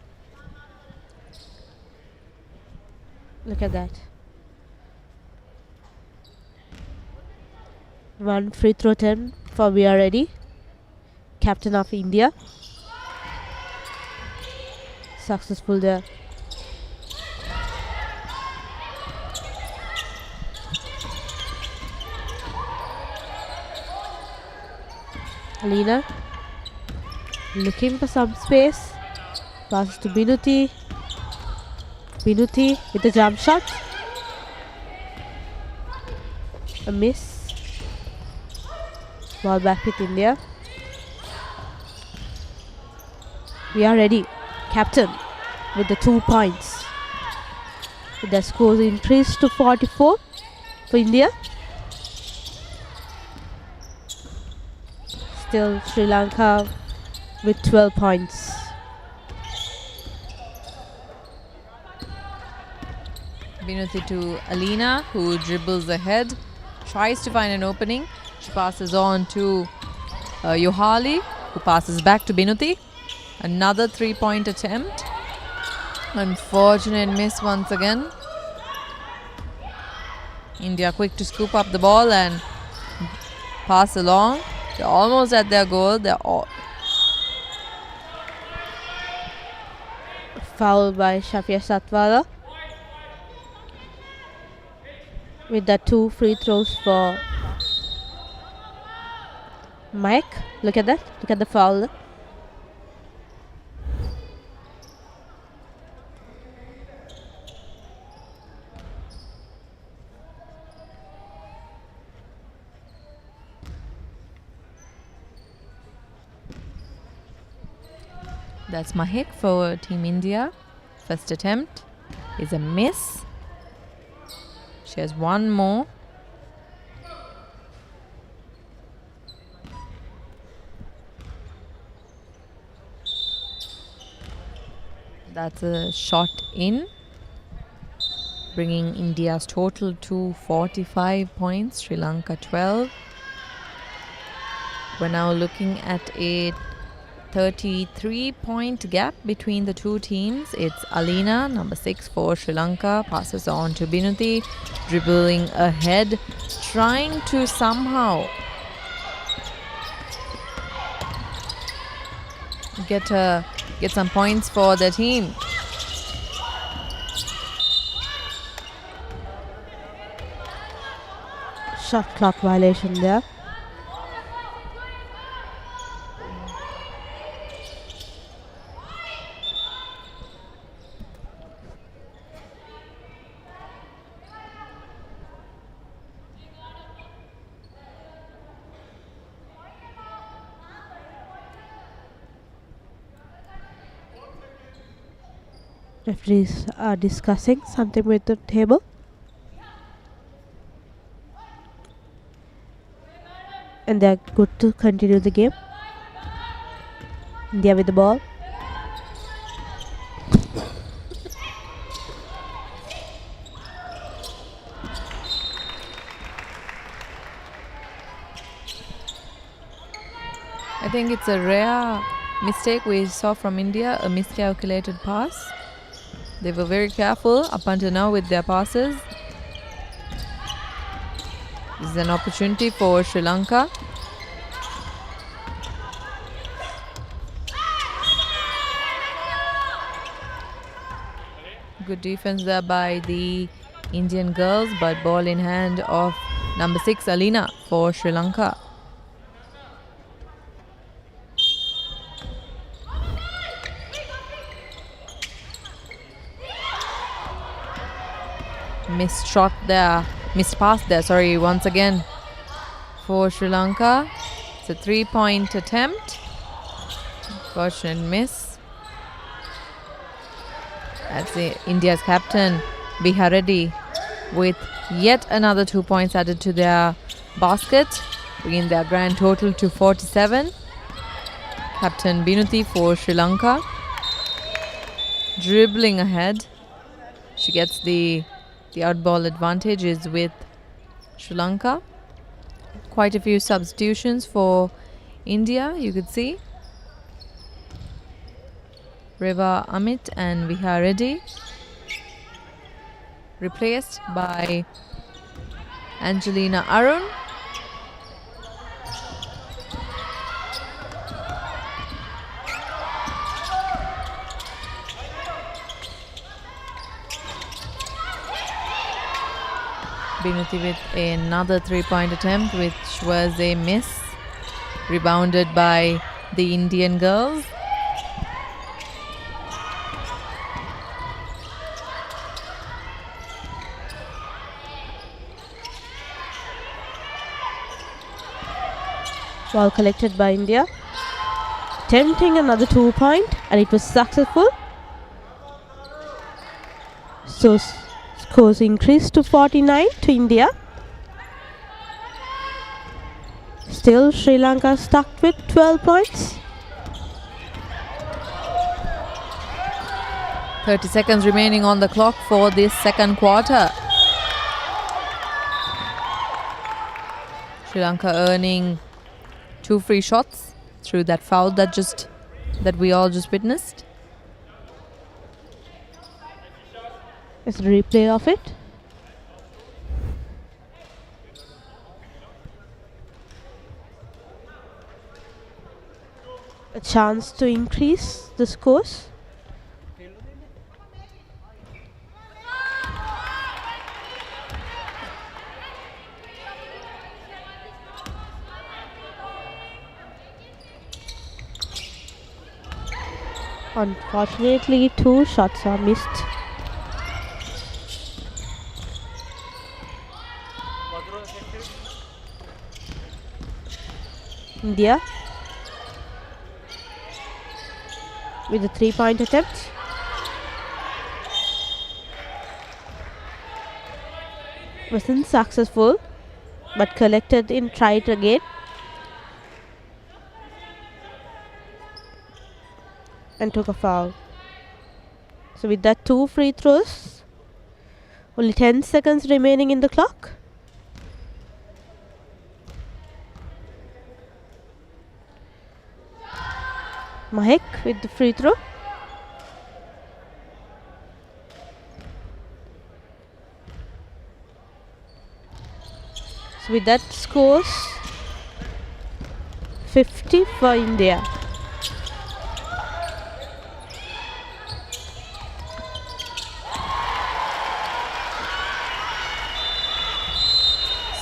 Speaker 4: Look at that. One free throw attempt for We Are Ready, captain of India. Successful there. Alina looking for some space. Passes to Binuti. Binuti with a jump shot. A miss. Ball back with India. We Are Ready, captain, with the 2 points. The score increased to 44 for India. Still Sri Lanka with 12 points.
Speaker 3: Binuti to Alina, who dribbles ahead, tries to find an opening. She passes on to Yohali, who passes back to Binuti. Another 3-point attempt. Unfortunate miss once again. India quick to scoop up the ball and pass along. They're almost at their goal.
Speaker 4: Foul by Shafia Satwala. With the 2 free throws for Mike. Look at that. Look at the foul.
Speaker 3: That's Mahek for Team India. First attempt is a miss. She has one more. That's a shot in, bringing India's total to 45 points, Sri Lanka 12. We're now looking at a 33-point gap between the two teams. It's Alina, number 6 for Sri Lanka, passes on to Binuti, dribbling ahead, trying to somehow get some points for the team.
Speaker 4: Shot clock violation there. Referees are discussing something with the table. And they're good to continue the game. India with the ball.
Speaker 3: I think it's a rare mistake we saw from India, a miscalculated pass. They were very careful up until now with their passes. This is an opportunity for Sri Lanka. Good defense there by the Indian girls, but ball in hand of number 6 Alina for Sri Lanka. Missed shot there, missed pass there, sorry, once again for Sri Lanka. It's a 3-point attempt. Fortunate miss. That's India's captain, Bihar Reddy, with yet another 2 points added to their basket, bringing their grand total to 47. Captain Binuti for Sri Lanka, dribbling ahead. She gets the outball advantage is with Sri Lanka. Quite a few substitutions for India, you could see. Reva Amit and Bihar Reddy replaced by Angelina Arun. Binuti with another 3-point attempt, which was a miss, rebounded by the Indian girls.
Speaker 4: Ball collected by India, attempting another 2-point, and it was successful. So scores increased to 49 to India. Still Sri Lanka stuck with 12 points.
Speaker 3: 30 seconds remaining on the clock for this second quarter. Sri Lanka earning 2 free shots through that foul that we all just witnessed.
Speaker 4: It's a replay of it. A chance to increase the scores. Unfortunately, 2 shots are missed. India with a 3-point attempt. Wasn't successful, but collected in, tried again. And took a foul. So with that 2 free throws, only 10 seconds remaining in the clock. Mahek with the free throw. So with that scores 50 for India.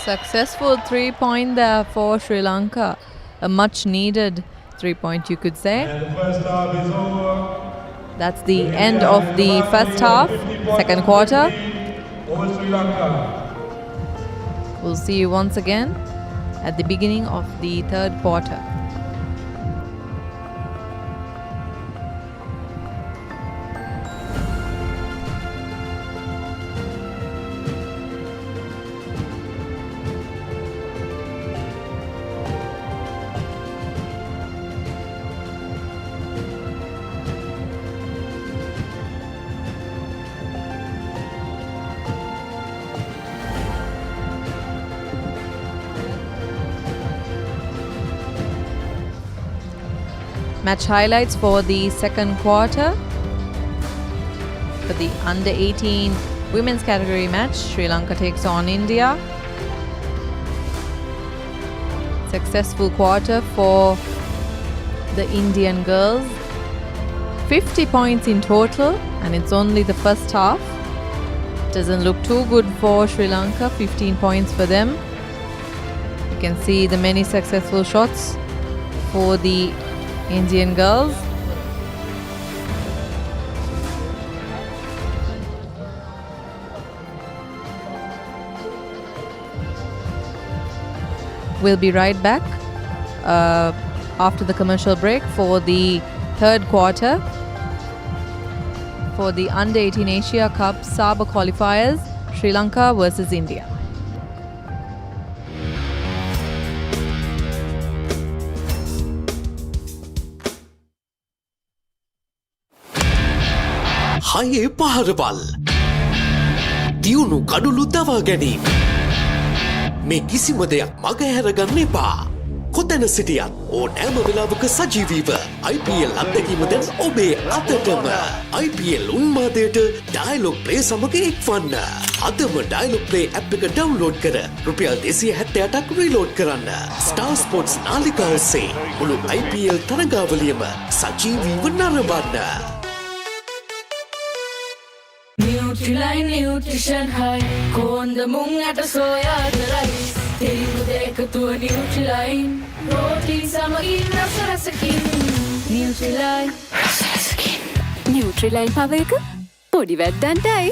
Speaker 3: Successful 3-point there for Sri Lanka. A much needed 3-point, you could say.
Speaker 5: And the first half is over.
Speaker 3: That's the end of the first half, second quarter.
Speaker 5: Over Sri Lanka.
Speaker 3: We'll see you once again at the beginning of the third quarter. Match highlights for the second quarter. For the under 18 women's category match, Sri Lanka takes on India. Successful quarter for the Indian girls. 50 points in total, and it's only the first half. Doesn't look too good for Sri Lanka. 15 points for them. You can see the many successful shots for the Indian girls. We'll be right back after the commercial break for the third quarter for the Under 18 Asia Cup SABA Qualifiers, Sri Lanka versus India.
Speaker 8: Haye paharwal Diyunu kadulu dawa ganeem මේ කිසිම දෙයක් මගහැර ගන්න එපා. කොතැන සිටියත් ඕනෑම වෙලාවක සජීවීව IPL අත්දැකීම දැන් ඔබේ අතටම. IPL උන්මාදයට Dialog Play සමග එක්වන්න. අදම Dialog Play App එක ඩවුන්ලෝඩ් කර රුපියල් 268ක් රීලෝඩ් කරන්න. Star Sports නාලිකා ඔස්සේ මුළු IPL තරගාවලියම සජීවීව නරඹන්න.
Speaker 6: Nutrilite Nutrition High කොන්ද මුං ඇට සෝයාද රයිස් තෙලිමු දෙකතුව Nutrilite ප්‍රෝටීන් සමගින් රසරසකින් Nutrilite රසරසකින්
Speaker 9: Nutrilite power එක පොඩි වැද්දන්ටයි.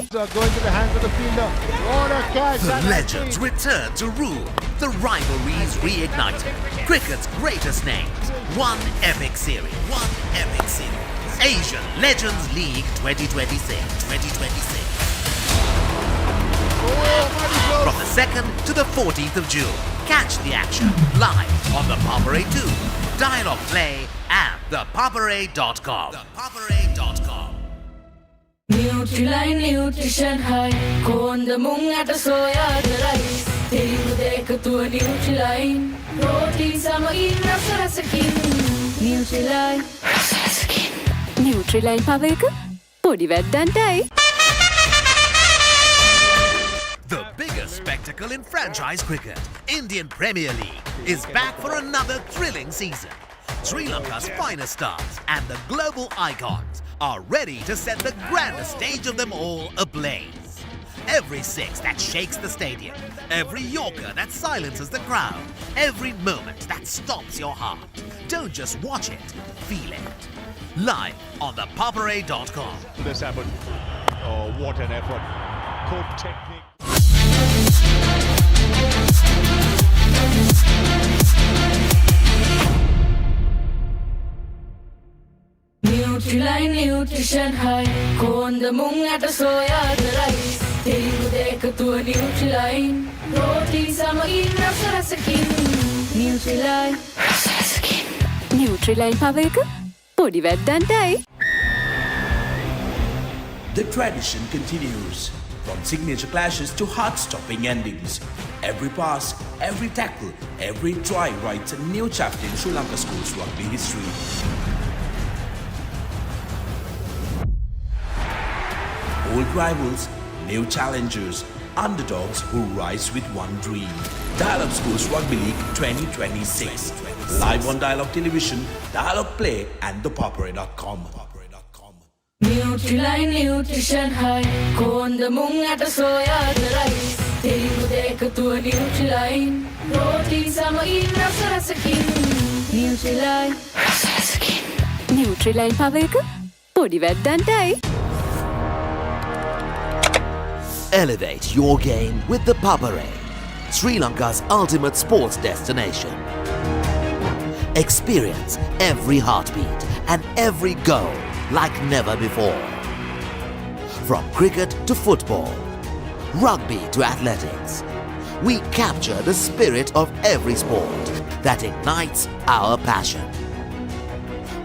Speaker 7: The legends return to rule. The rivalries reignited. Cricket's greatest names. One epic series. Asian Legends League 2026. From the 2nd to the 14th of June. Catch the action live on the Papare 2, Dialog Play and ThePapare.com.
Speaker 6: Nutrilite Nutrition High කොන්ද මුං ඇට සෝයාද rice තෙලිමු දෙකතුව Nutrilite protein සමගින් රසරසකින් Nutrilite රසරසකින්
Speaker 9: Nutrilite power එක පොඩි වැද්දන්ටයි.
Speaker 7: The biggest spectacle in franchise cricket, Indian Premier League, is back for another thrilling season. Sri Lanka's finest stars and the global icons are ready to set the grandest stage of them all ablaze. Every six that shakes the stadium, every Yorker that silences the crowd, every moment that stops your heart. Don't just watch it, feel it. Live on ThePapare.com.
Speaker 5: This happened. Oh, what an effort. Good technique.
Speaker 6: Nutrilite Nutrition High කොන්ද මුං ඇට සෝයාද rice තෙලිමු දෙකතුව Nutrilite protein සමගින් රසරසකින් Nutrilite රසරසකින්
Speaker 9: Nutrilite power එක පොඩි වැද්දන්ටයි.
Speaker 10: The tradition continues. From signature clashes to heart-stopping endings. Every pass, every tackle, every try writes a new chapter in Sri Lanka schools rugby history. Old rivals, new challengers, underdogs who rise with one dream. Dialog Schools Rugby League 2026. Live on Dialog Television, Dialog Play and ThePapare.com.
Speaker 6: Nutrilite Nutrition High කොන්ද මුං ඇට සෝයාද rice තෙලිමු දෙකතුව Nutrilite protein සමගින් රසරසකින් Nutrilite රසරසකින්
Speaker 9: Nutrilite power එක පොඩි වැද්දන්ටයි.
Speaker 7: Elevate your game with the Papare, Sri Lanka's ultimate sports destination. Experience every heartbeat and every goal like never before. From cricket to football, rugby to athletics, we capture the spirit of every sport that ignites our passion.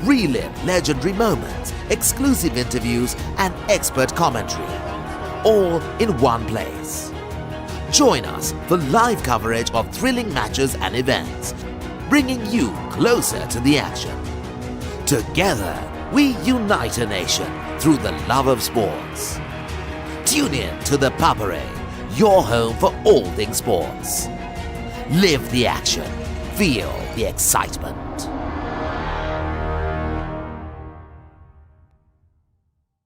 Speaker 7: Relive legendary moments, exclusive interviews and expert commentary, all in one place. Join us for live coverage of thrilling matches and events, bringing you closer to the action. Together, we unite a nation through the love of sports. Tune in to ThePapare, your home for all things sports. Live the action. Feel the excitement.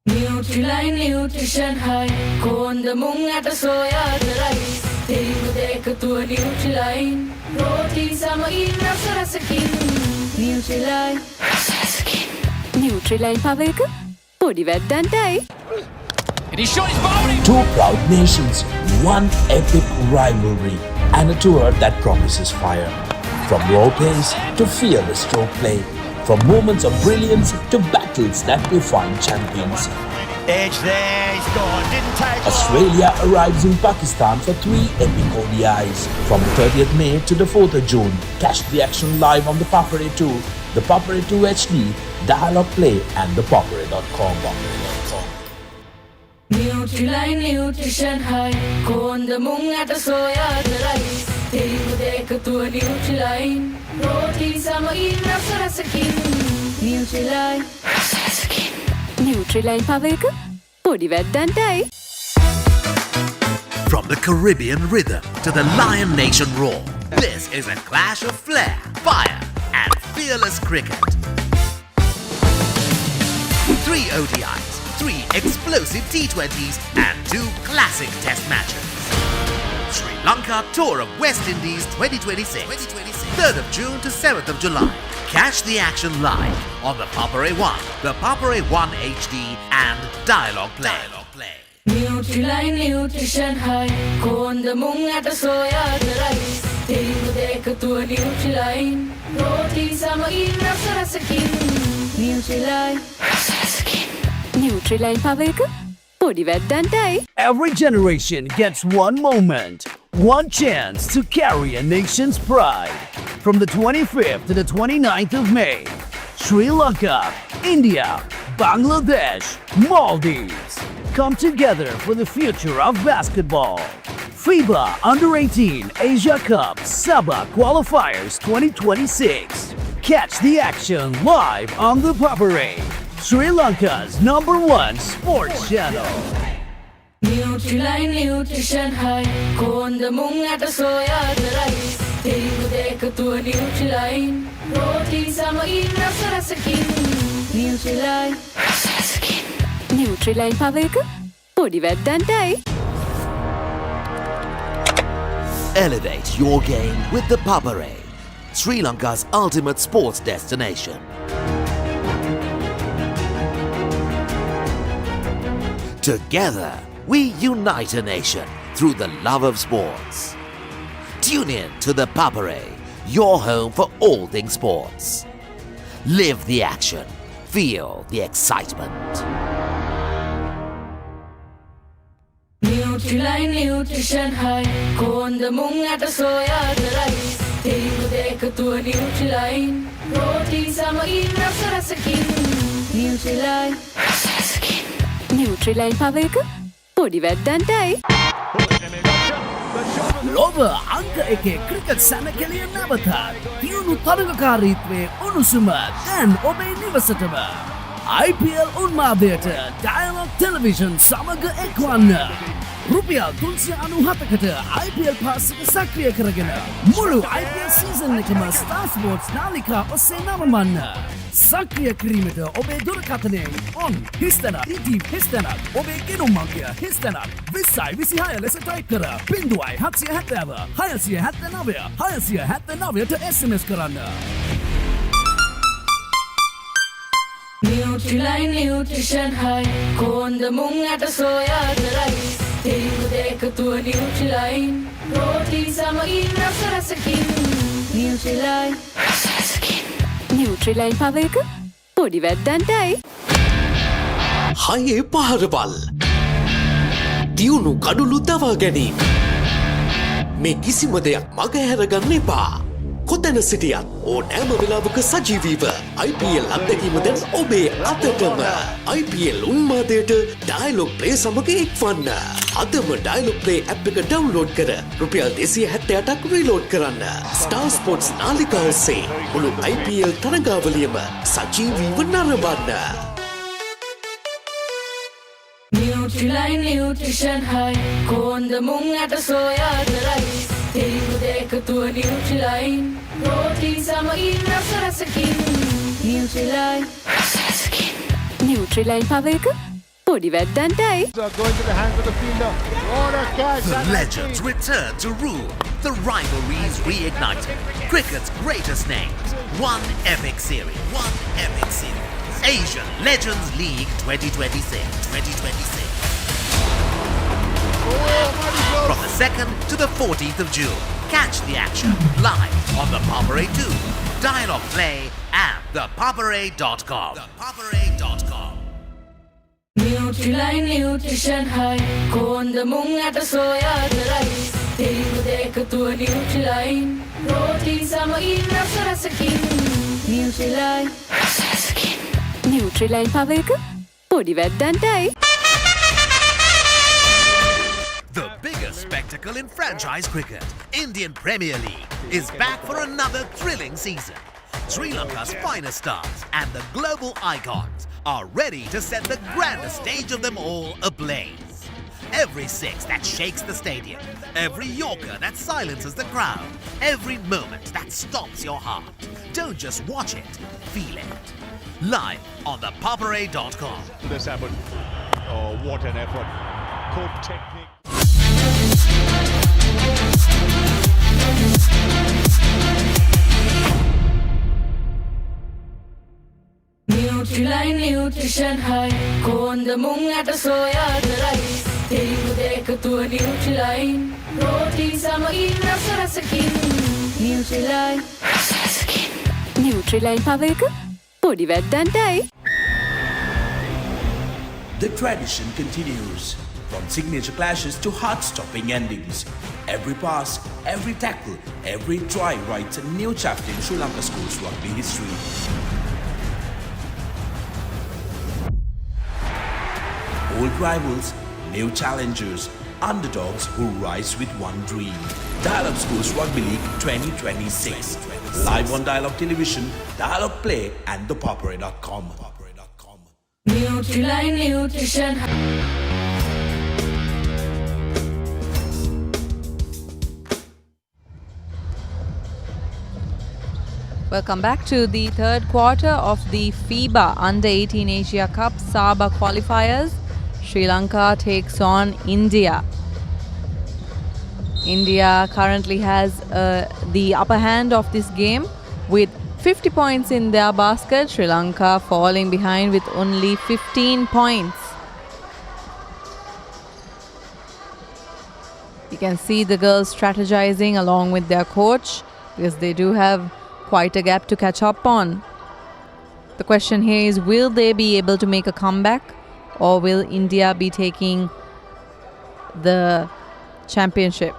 Speaker 6: Nutrilite Nutrition High Konda mung at soya rice Telu deka tua Nutrilite Protein sama enough rasakin Nutrilite
Speaker 9: රසරසකින් නියුට්‍රිලයින් පව එක පොඩි වැද්දන්ටයි.
Speaker 10: Two proud nations, one epic rivalry, and a tour that promises fire. From raw pace to fearless stroke play, from moments of brilliance to battles that define champions.
Speaker 11: Edge there, he's gone, didn't take
Speaker 10: Australia arrives in Pakistan for 3 epic ODIs. From the 30th May to the 4th of June, catch the action live on the Papare 2, the Papare 2 HD, Dialog Play and ThePapare.com.
Speaker 6: Nutrilite Nutrition High Konda mung at soya rice Telu deka tua Nutrilite Protein sama enough rasakin Nutrilite
Speaker 9: රසරසකින් නියුට්‍රිලයින් පව එක පොඩි වැද්දන්ටයි.
Speaker 7: From the Caribbean rhythm to the Lion Nation roar, this is a clash of flair, fire, and fearless cricket. 3 ODIs, 3 explosive T20s, and 2 classic test matches. Sri Lanka Tour of West Indies 2026, 3rd of June to 7th of July. Catch the action live on the Papare 1, the Papare 1 HD, and Dialog Play.
Speaker 6: Nutrilite Nutrition High Konda mung at soya rice Telu deka tua Nutrilite Protein sama enough rasakin Nutrilite
Speaker 9: රසරසකින් නියුට්‍රිලයින් පව එක පොඩි වැද්දන්ටයි.
Speaker 12: Every generation gets one moment, one chance to carry a nation's pride. From the 25th to the 29th of May, Sri Lanka, India, Bangladesh, Maldives come together for the future of basketball. FIBA U18 Asia Cup SABA Qualifiers 2026. Catch the action live on ThePapare, Sri Lanka's #1 sports channel.
Speaker 6: Nutrilite Nutrition High Konda mung at soya rice Telu deka tua Nutrilite Protein sama enough rasakin Nutrilite
Speaker 9: රසරසකින් නියුට්‍රිලයින් පව එක පොඩි වැද්දන්ටයි.
Speaker 7: Elevate your game with the Papare, Sri Lanka's ultimate sports destination. Together, we unite a nation through the love of sports. Tune in to the Papare, your home for all things sports. Live the action. Feel the excitement.
Speaker 6: Nutrilite Nutrition High Konda mung at soya rice Telu deka tua Nutrilite Protein sama enough rasakin Nutrilite
Speaker 9: රසරසකින් නියුට්‍රිලයින් පව එක පොඩි වැද්දන්ටයි.
Speaker 12: ලොව අංක එකේ cricket සැනකෙළිය නැවතත් තියුණු තරගකාරීත්වයේ උණුසුම දැන් ඔබේ නිවසටම. IPL උන්මාදයට Dialog Television සමග එක්වන්න. රුපියල් 397කට IPL පාස් එක සක්‍රිය කරගෙන මුළු IPL සීසන් එකම Star Sports නාලිකා ඔස්සේ නරඹන්න. සක්‍රිය කිරීමට ඔබේ දුරකථනයෙන් on හිස්තැනක් DTV හිස්තැනක් ඔබේ ගෙනුම් අංකය හිස්තැනක් 2026 ලෙස ටයිප් කර 0770 679 679ට SMS කරන්න.
Speaker 6: Nutrilite Nutrition High Konda mung at soya rice Telu deka tua Nutrilite Protein sama enough rasakin Nutrilite
Speaker 9: රසරසකින් නියුට්‍රිලයින් පව එක පොඩි වැද්දන්ටයි.
Speaker 8: හයේ පහරවල් දියුණු කඩුළු දවා ගැනීම මේ කිසිම දෙයක් මග හැරගන්න එපා. කොතැන සිටියත් ඕනෑම වෙලාවක සජීවීව IPL අත්දැකීම දැන් ඔබේ අතටම. IPL උන්මාදයට Dialog Play සමග එක්වන්න. අදම Dialog Play App එක ඩවුන්ලෝඩ් කර රුපියල් 278ක් රීලෝඩ් කරන්න. Star Sports නාලිකාව ඔස්සේ මුළු IPL තරගාවලියම සජීවීව නරඹන්න.
Speaker 6: Nutrilite Nutrition High කොන්ද මුං ඇට සෝයාද රයිස් තෙලිඟු දෙකතුව Nutrilite ප්‍රෝටීන් සමගින් රසරසකින් Nutrilite රසරසකින්
Speaker 9: නියුට්‍රිලයින් පව එක පොඩි වැද්දන්ටයි.
Speaker 7: The legends return to rule. The rivalries reignited. Cricket's greatest names. One epic series. Asian Legends League 2026. From the 2nd to the 14th of June. Catch the action live on the Papare 2, Dialog Play and ThePapare.com.
Speaker 6: Nutrilite Nutrition High කොන්ද මුං ඇට සෝයාද rice Telugu දෙකතුව Nutrilite protein සමගින් රසරසකින් Nutrilite රසරසකින්
Speaker 9: නියුට්‍රිලයින් පව එක පොඩි වැද්දන්ටයි.
Speaker 7: The biggest spectacle in franchise cricket, Indian Premier League, is back for another thrilling season. Sri Lanka's finest stars and the global icons are ready to set the grandest stage of them all ablaze. Every six that shakes the stadium, every Yorker that silences the crowd, every moment that stops your heart. Don't just watch it, feel it. Live on ThePapare.com.
Speaker 5: This happened. Oh, what an effort. Good technique.
Speaker 6: Nutrilite Nutrition High කොන්ද මුං ඇට සෝයාද rice Telugu දෙකතුව Nutrilite protein සමගින් රසරසකින් Nutrilite රසරසකින්
Speaker 9: නියුට්‍රිලයින් පව එක පොඩි වැද්දන්ටයි.
Speaker 10: The tradition continues. From signature clashes to heart-stopping endings. Every pass, every tackle, every try writes a new chapter in Sri Lanka schools' rugby history. Old rivals, new challengers, underdogs who rise with one dream. Dialog Schools Rugby League 2026. Live on Dialog Television, Dialog Play and ThePapare.com.
Speaker 6: Nutrilite Nutrition
Speaker 3: Welcome back to the third quarter of the FIBA Under-18 Asia Cup SABA Qualifiers. Sri Lanka takes on India. India currently has the upper hand of this game with 50 points in their basket. Sri Lanka falling behind with only 15 points. You can see the girls strategizing along with their coach because they do have quite a gap to catch up on. The question here is, will they be able to make a comeback, or will India be taking the championship?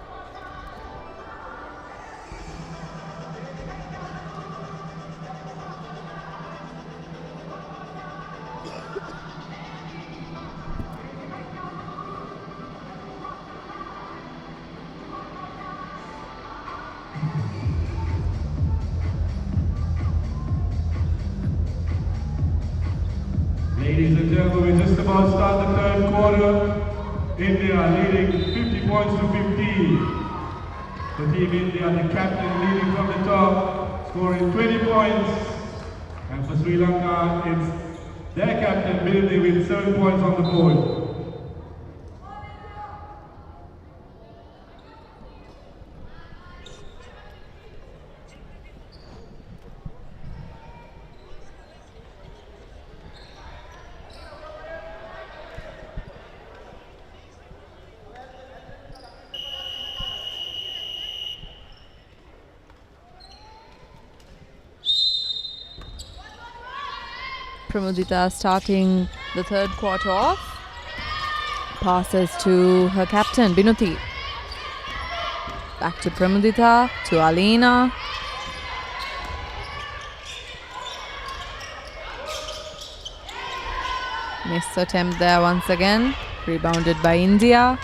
Speaker 5: Ladies and gentlemen, we just about start the third quarter. India leading 50 points to 15. For Team India, the captain leading from the top, scoring 20 points. And for Sri Lanka, it's their captain building with 7 points on the board.
Speaker 3: Pramudita starting the third quarter off. Passes to her captain, Binuti. Back to Pramudita, to Alina. Miss attempt there once again. Rebounded by India.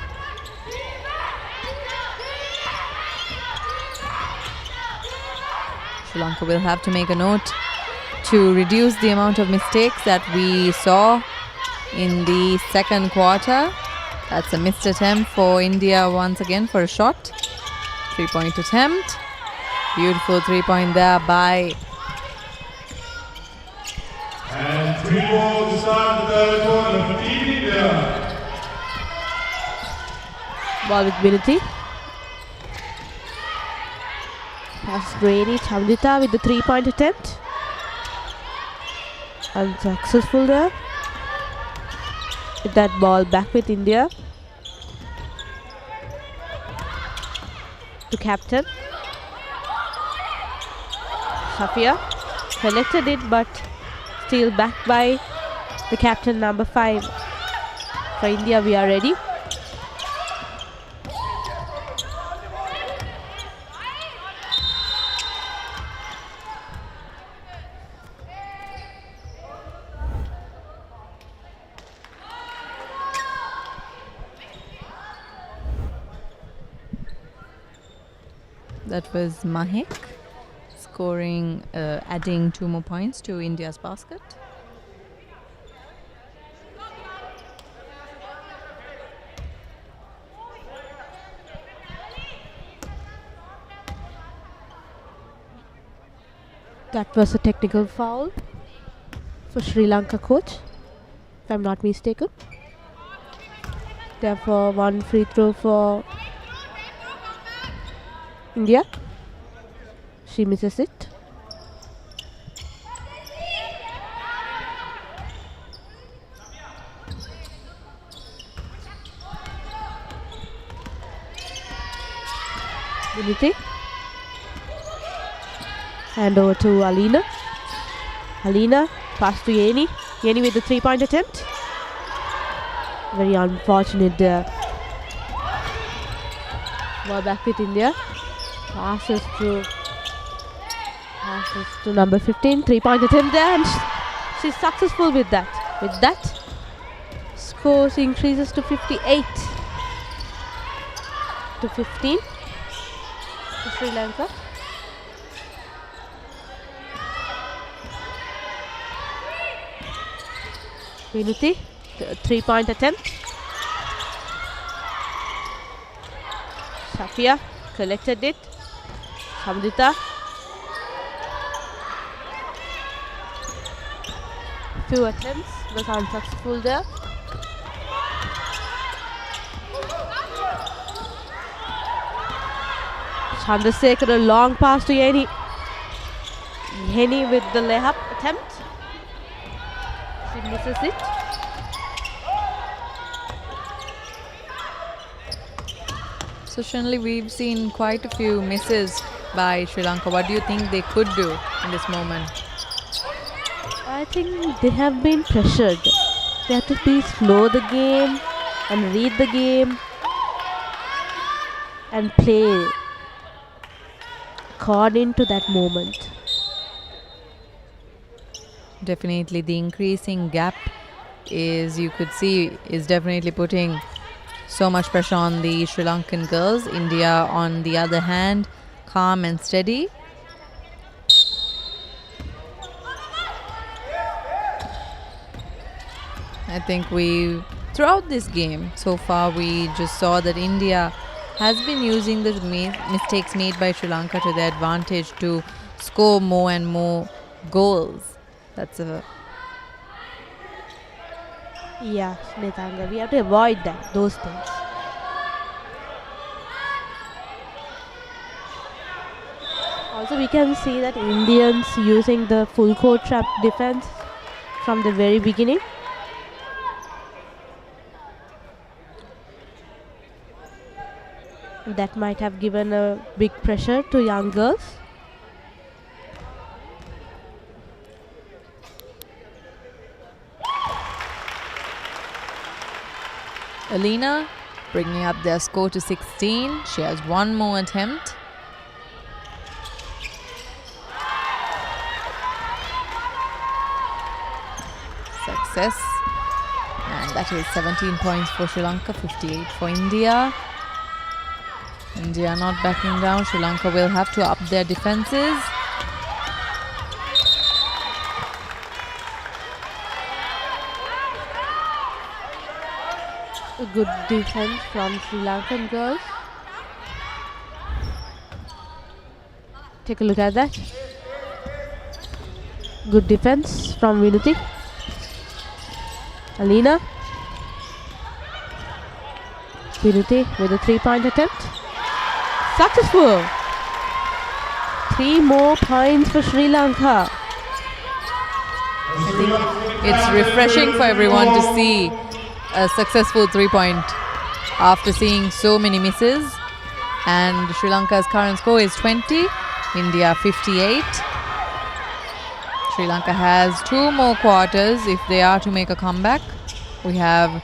Speaker 3: Sri Lanka will have to make a note to reduce the amount of mistakes that we saw in the second quarter. That's a missed attempt for India once again for a shot. 3-point attempt. Beautiful 3-point there by.
Speaker 5: And 3 balls to start the third quarter for Team India.
Speaker 4: Ball with Vinity. Pass Brady. Chandita with the 3-point attempt. Unsuccessful there. With that ball back with India. To captain. Safia collected it, but still backed by the captain, number 5. For India, we are ready.
Speaker 3: That was Mahek scoring, adding 2 more points to India's basket.
Speaker 4: That was a technical foul for Sri Lanka coach, if I'm not mistaken. Therefore, 1 free throw for India. She misses it. Vinity. Hand over to Alina. Alina, pass to Yeni. Yeni with the 3-point attempt. Very unfortunate there. Ball back with India. Passes to number 15. 3-point attempt there, and she's successful with that. With that, scores increases to 58 to 15 for Sri Lanka. Vinuti, 3-point attempt. Safia collected it. Samdita. Few attempts was unsuccessful there. Chandrasekhar, a long pass to Yeni. Yeni with the layup attempt. She misses it.
Speaker 3: So Shanli, we've seen quite a few misses by Sri Lanka. What do you think they could do in this moment?
Speaker 4: I think they have been pressured. They have to be slow the game and read the game and play according to that moment.
Speaker 3: Definitely the increasing gap is, you could see, is definitely putting so much pressure on the Sri Lankan girls. India, on the other hand, calm and steady. I think throughout this game so far, we just saw that India has been using the mistakes made by Sri Lanka to their advantage to score more and more goals. That's a...
Speaker 4: Yeah, Smithanga, we have to avoid those things. Also, we can see that Indians using the full court trap defense from the very beginning. That might have given a big pressure to young girls.
Speaker 3: Alina bringing up their score to 16. She has 1 more attempt. Success That is 17 points for Sri Lanka, 58 for India. India not backing down. Sri Lanka will have to up their defenses.
Speaker 4: A good defense from Sri Lankan girls. Take a look at that. Good defense from Vinuti. Alina. Vinuti with a 3-point attempt. Successful. 3 more points for Sri Lanka.
Speaker 3: I think it's refreshing for everyone to see a successful 3-point after seeing so many misses. And Sri Lanka's current score is 20, India 58. Sri Lanka has 2 more quarters if they are to make a comeback. We have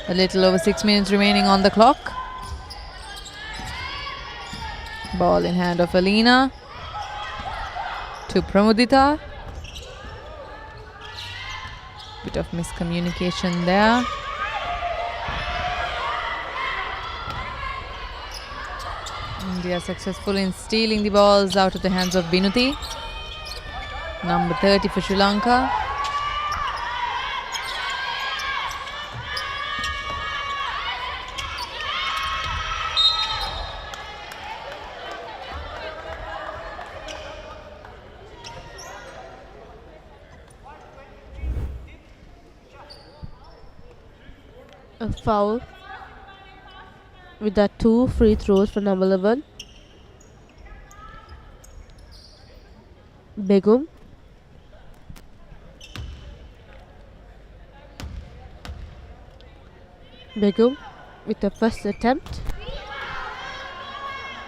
Speaker 3: a little over 6 minutes remaining on the clock. Ball in hand of Alina to Pramudita. Bit of miscommunication there. India successful in stealing the balls out of the hands of Binuti. Number 30 for Sri Lanka.
Speaker 4: A foul with that 2 free throws for number 11. Begum. Begum with the first attempt.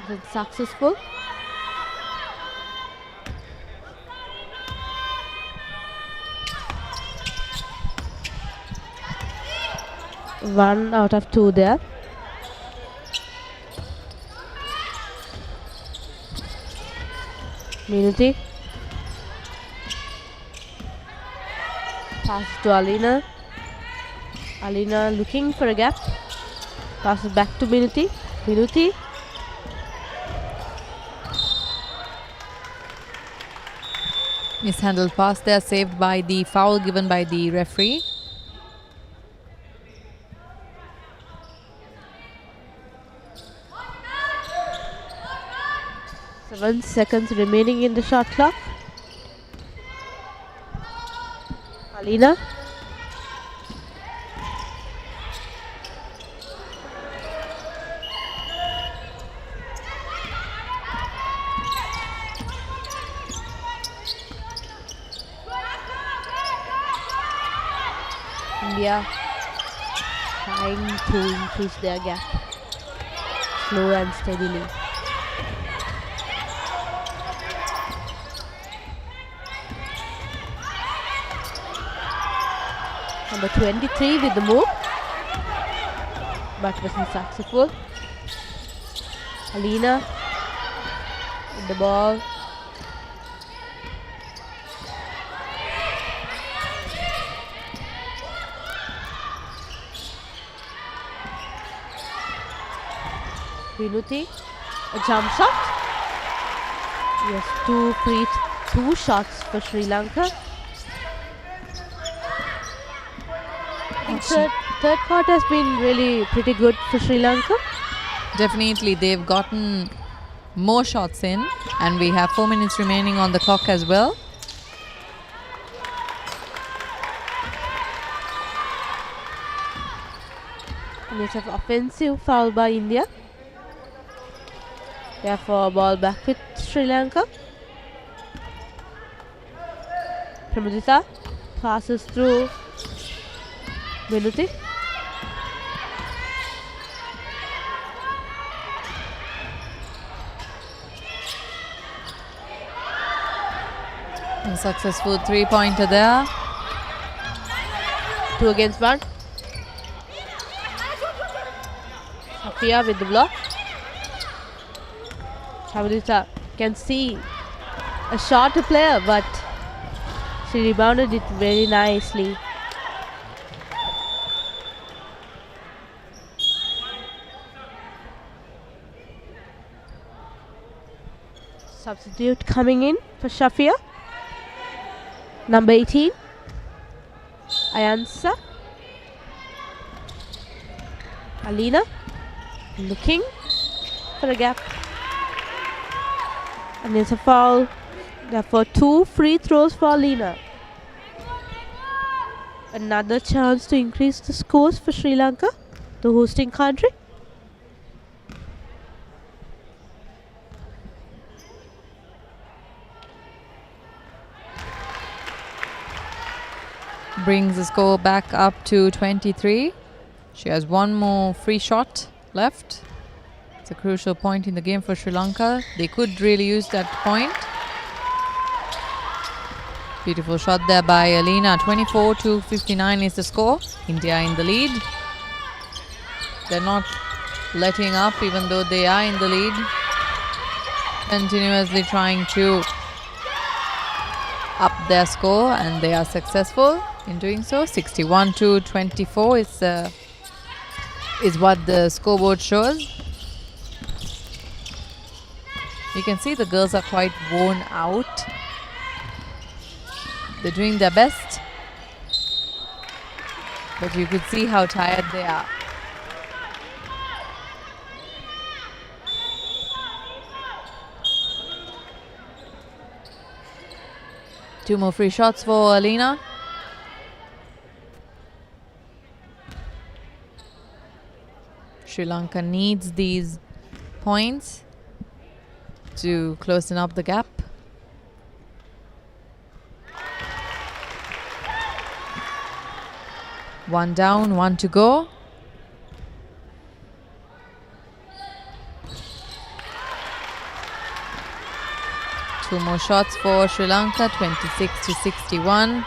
Speaker 4: It's successful. One out of 2 there. Minuti. Pass to Alina. Alina looking for a gap. Passes back to Minuti. Minuti.
Speaker 3: Mishandled pass there, saved by the foul given by the referee.
Speaker 4: Seven seconds remaining in the shot clock. Alina. India trying to increase their gap slow and steadily. Number 23 with the move, but wasn't successful. Alina with the ball. Vinuti, a jump shot. Yes, 2 shots for Sri Lanka. Third quarter has been really pretty good for Sri Lanka.
Speaker 3: Definitely, they've gotten more shots in, and we have 4 minutes remaining on the clock as well.
Speaker 4: And it's an offensive foul by India. Therefore, ball back with Sri Lanka. Pramudita passes through Vinuti.
Speaker 3: A successful 3-pointer there.
Speaker 4: 2 against 1. Safia with the block. Pramudita can see a shorter player, but she rebounded it very nicely. Substitute coming in for Shafia. Number 18, Ayansa. Alina looking for a gap. And there's a foul. Therefore, 2 free throws for Alina. Another chance to increase the scores for Sri Lanka, the hosting country.
Speaker 3: Brings the score back up to 23. She has one more free shot left. It's a crucial point in the game for Sri Lanka. They could really use that point. Beautiful shot there by Alina. 24-59 is the score. India in the lead. They're not letting up even though they are in the lead. Continuously trying to up their score, and they are successful in doing so. 61-24 is what the scoreboard shows. You can see the girls are quite worn out. They're doing their best, but you could see how tired they are. Two more free shots for Alina. Sri Lanka needs these points to closing up the gap. One down, one to go. Two more shots for Sri Lanka, 26-61.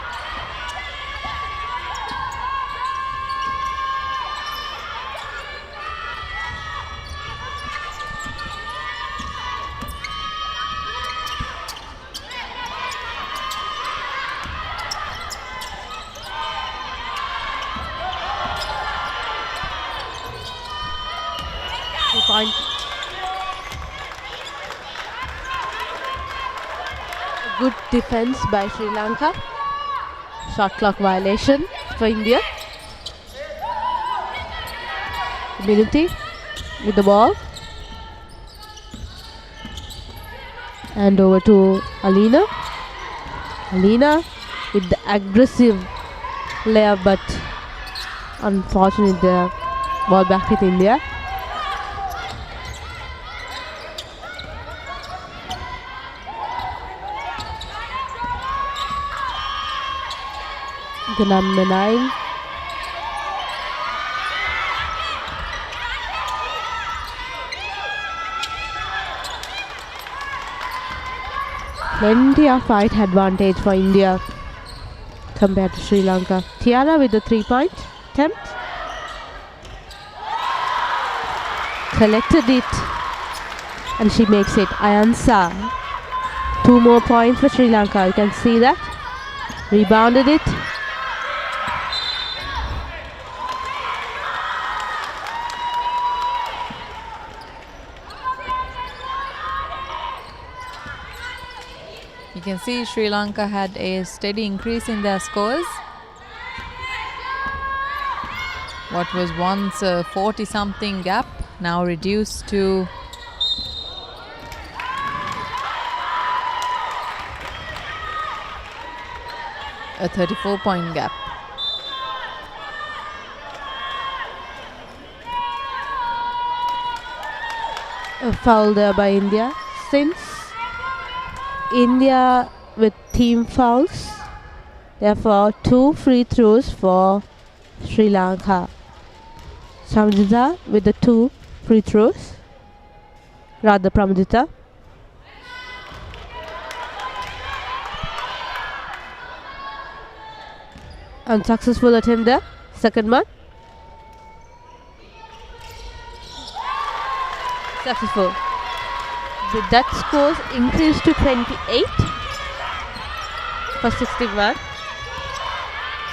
Speaker 4: Point. Good defense by Sri Lanka. Shot clock violation for India. Minuti with the ball. And over to Alina. Alina with the aggressive layup, but unfortunately the ball back with India. The number 9. Plenty of height advantage for India compared to Sri Lanka. Tiara with the 3-point attempt. Collected it and she makes it. Ayansa. 2 more points for Sri Lanka. You can see that. Rebounded it.
Speaker 3: You can see Sri Lanka had a steady increase in their scores. What was once a 40-something gap now reduced to a 34-point gap.
Speaker 4: A foul there by India. Since India with team fouls, therefore 2 free throws for Sri Lanka. Samjita with the 2 free throws. Rather Pramudita. Unsuccessful attempt there. Second one. Successful. The Dutch scores increased to 28 for 61.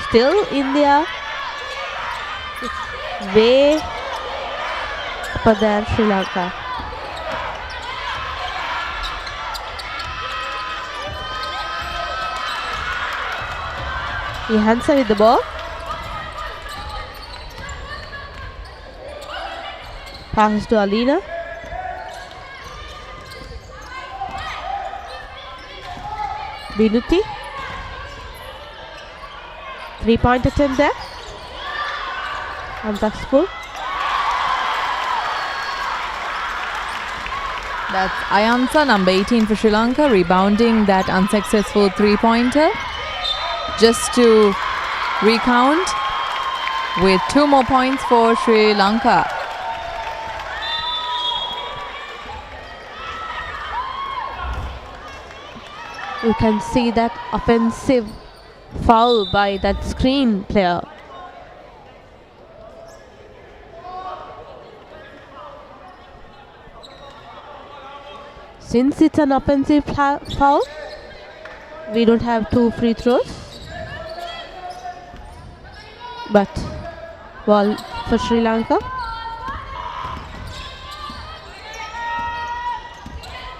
Speaker 4: Still India is way upper than Sri Lanka. Johansson with the ball. Passes to Alina. Binuti. 3-point attempt there. Unsuccessful.
Speaker 3: That's Ayansa, number 18 for Sri Lanka, rebounding that unsuccessful three-pointer. Just to recount with 2 more points for Sri Lanka.
Speaker 4: You can see that offensive foul by that screen player. Since it's an offensive foul, we don't have 2 free throws. But ball for Sri Lanka.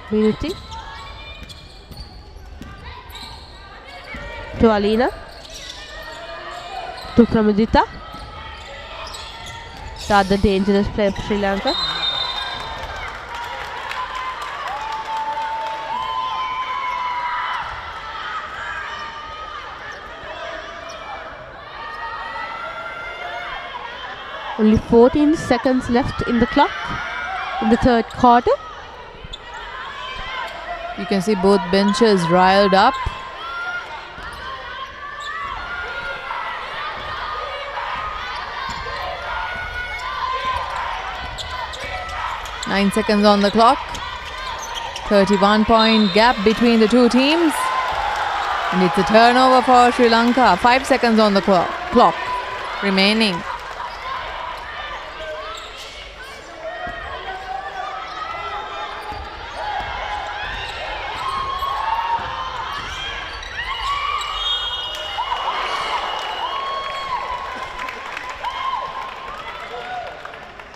Speaker 4: Binuti. To Alina. To Pramudita. Start the dangerous play for Sri Lanka. Only 14 seconds left in the clock in the third quarter.
Speaker 3: You can see both benches riled up. Nine seconds on the clock. 31-point gap between the two teams. And it's a turnover for Sri Lanka. 5 seconds on the clock remaining.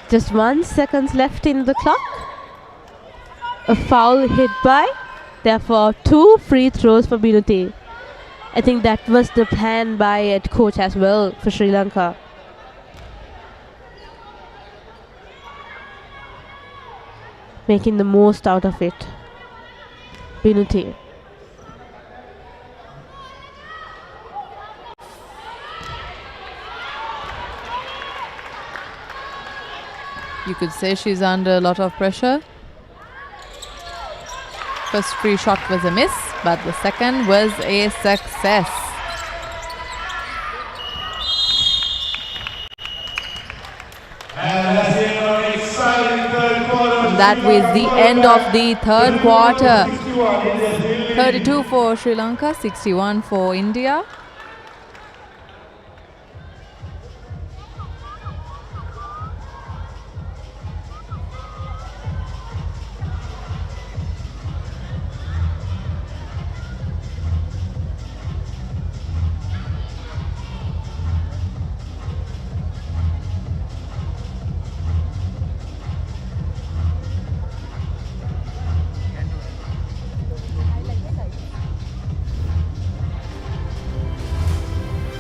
Speaker 4: Just 1 second left in the clock. A foul hit by, therefore 2 free throws for Binuti. I think that was the plan by head coach as well for Sri Lanka. Making the most out of it. Binuti.
Speaker 3: You could say she's under a lot of pressure. First free shot was a miss, but the second was a success.
Speaker 5: And that's the end of an exciting third quarter.
Speaker 3: That was the end of the third quarter. 32 for Sri Lanka, 61 for India.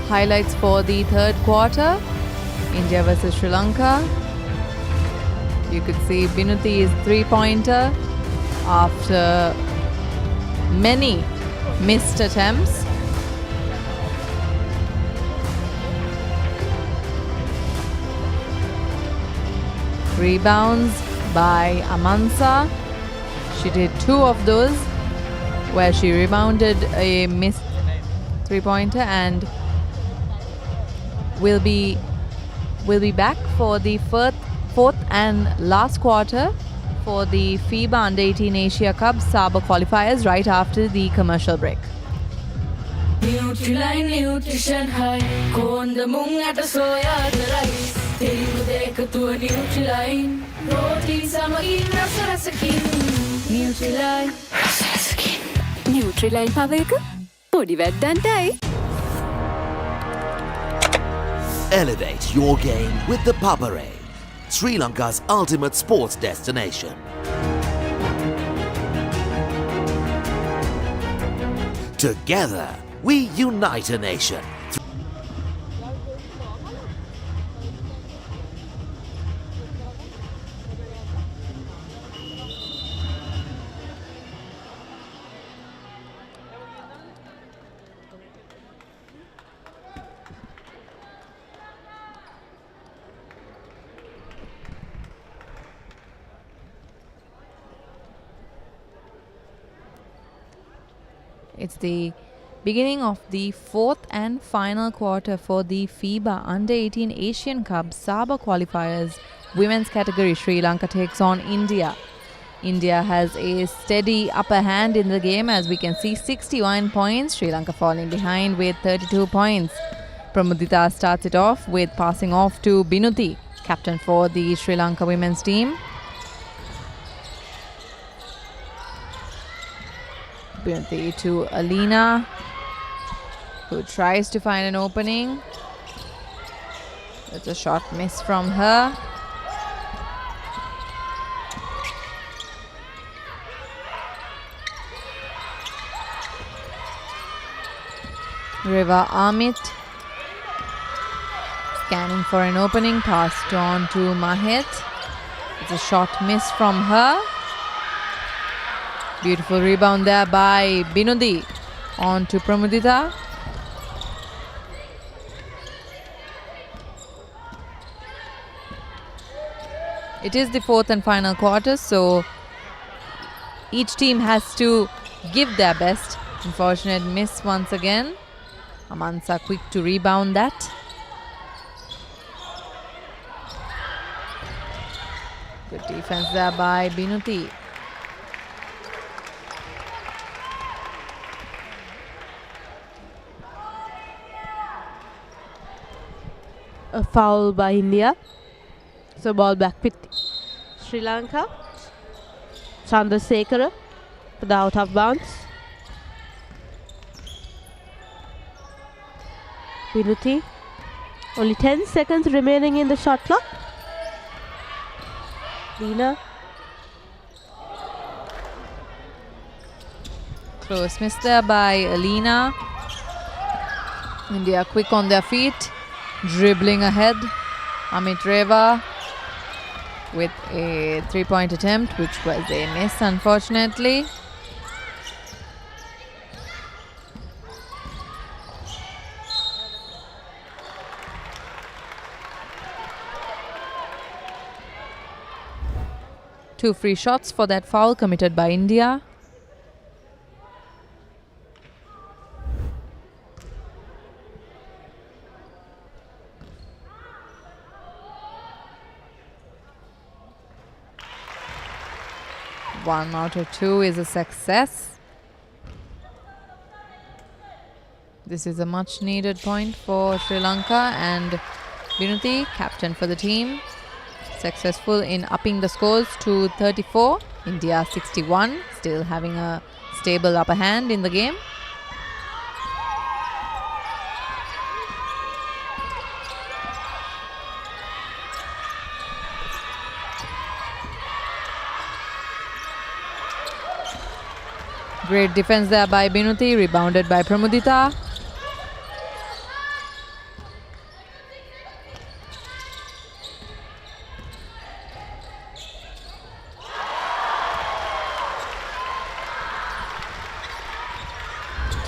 Speaker 3: Highlights for the third quarter. India versus Sri Lanka. You could see Binuti's three-pointer after many missed attempts. Rebounds by Amansa. She did 2 of those where she rebounded a missed three-pointer, and We'll be back for the fourth and last quarter for the FIBA U18 Asia Cup SABA Qualifiers right after the commercial break.
Speaker 6: Nutri-line nutrition high, konda mung ata soya rice, telimu dekatuwa Nutri-line, protein samain rasa-rasakin, Nutri-line, rasa-rasakin.
Speaker 9: Nutri-line power එක පොඩි වැද්දන්ටයි.
Speaker 7: Elevate your game with the Papare, Sri Lanka's ultimate sports destination. Together, we unite a nation.
Speaker 3: it's the beginning of the fourth and final quarter for the FIBA Under-18 Asian Cup SABA Qualifiers women's category. Sri Lanka takes on India. India has a steady upper hand in the game, as we can see, 61 points. Sri Lanka falling behind with 32 points. Pramudita starts it off with passing off to Binuti, captain for the Sri Lanka women's team. Binuti to Alina, who tries to find an opening. It's a shot miss from her. Reva Amit scanning for an opening, passed on to Mahet. It's a shot miss from her. Beautiful rebound there by Binudi. On to Pramudita. It is the fourth and final quarter, so each team has to give their best. Unfortunate miss once again. Amansa quick to rebound that. Good defense there by Binuti.
Speaker 4: A foul by India. So ball back with Sri Lanka. Chandrasekhara for the out of bounds. Binuti. Only 10 seconds remaining in the shot clock. Lina.
Speaker 3: Close miss there by Alina. India quick on their feet. Dribbling ahead. Amit Reva with a 3-point attempt, which was a miss, unfortunately. Two free shots for that foul committed by India. One out of two is a success. This is a much needed point for Sri Lanka, and Binuti, captain for the team, successful in upping the scores to 34. India 61, still having a stable upper hand in the game. Great defense there by Binuti, rebounded by Pramudita.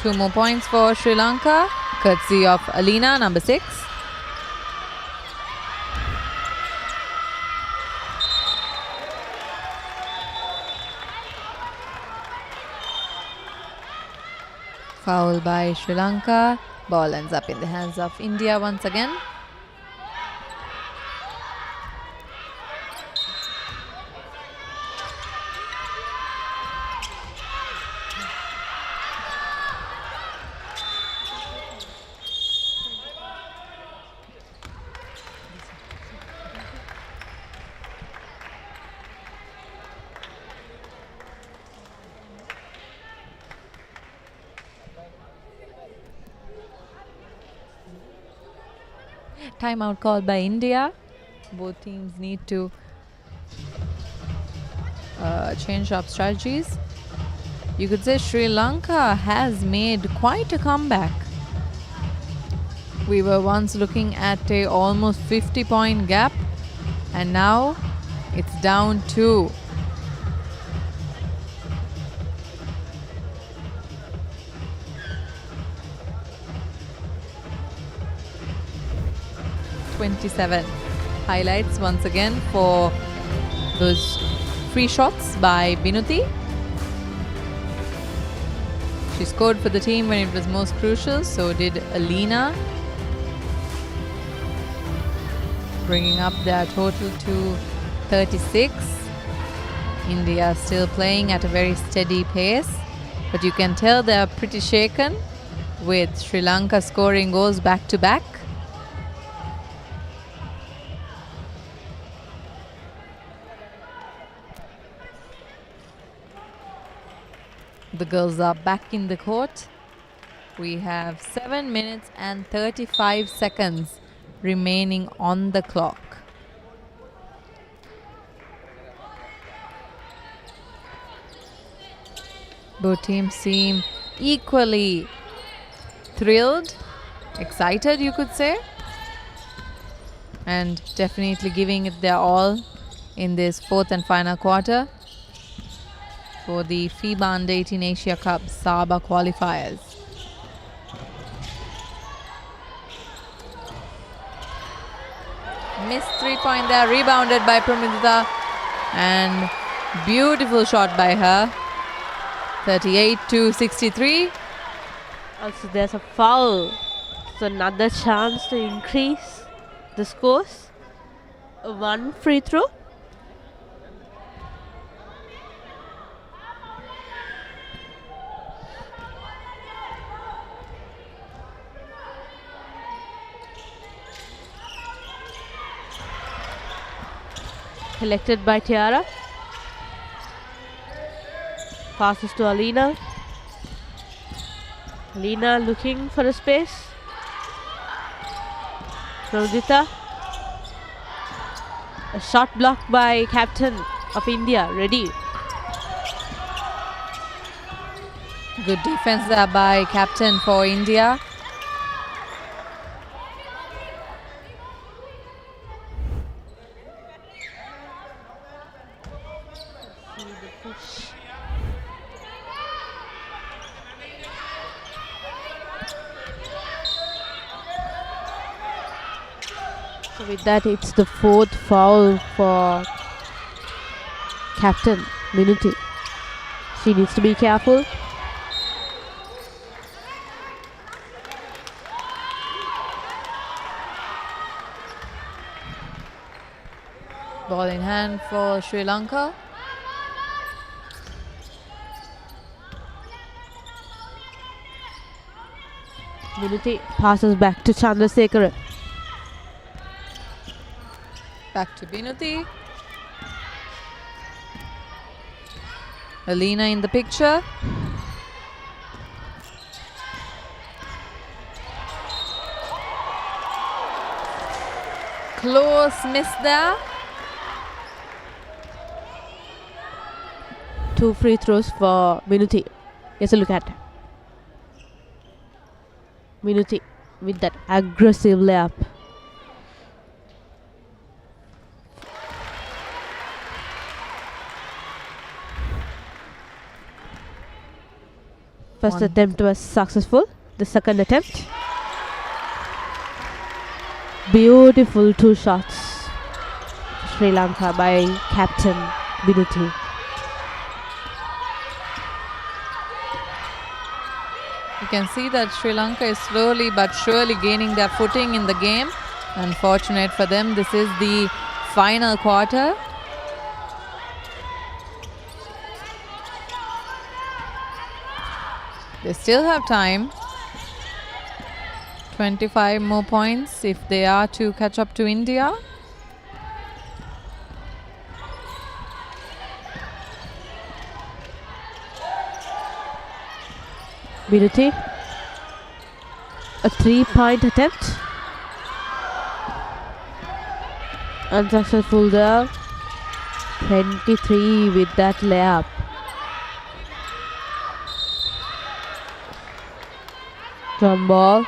Speaker 3: Two more points for Sri Lanka, courtesy of Alina, number 6. Foul by Sri Lanka. Ball ends up in the hands of India once again. Timeout called by India. Both teams need to change up strategies. You could say Sri Lanka has made quite a comeback. We were once looking at a almost 50-point gap, and now it's down to 27. Highlights once again for those free shots by Binuti. She scored for the team when it was most crucial, so did Alina, bringing up their total to 36. India still playing at a very steady pace, but you can tell they are pretty shaken with Sri Lanka scoring goals back to back. The girls are back in the court. We have 7 minutes and 35 seconds remaining on the clock. Both teams seem equally thrilled, excited you could say, and definitely giving it their all in this fourth and final quarter for the FIBA U18 Asia Cup SABA Qualifiers. Missed 3-point there, rebounded by Pramidita, and beautiful shot by her. 38-63.
Speaker 4: Also, there's a foul, so another chance to increase the scores. One free throw. Collected by Tiara. Passes to Alina. Alina looking for a space. Pramidita. A shot blocked by captain of India. Ready.
Speaker 3: Good defense there by captain for India.
Speaker 4: So with that, it's the fourth foul for captain Minuti. She needs to be careful.
Speaker 3: Ball in hand for Sri Lanka.
Speaker 4: Minuti passes back to Chandrasekhara.
Speaker 3: Back to Binuti. Alina in the picture. Close miss there.
Speaker 4: 2 free throws for Minuti. Let's look at Minuti with that aggressive layup. First attempt was successful. The second attempt. Beautiful 2 shots. Sri Lanka by captain Binuti.
Speaker 3: You can see that Sri Lanka is slowly but surely gaining their footing in the game. Unfortunate for them, this is the final quarter. They still have time. 25 more points if they are to catch up to India.
Speaker 4: Binuti. A 3-point attempt. Unsuccessful there. 23 with that layup. Jump ball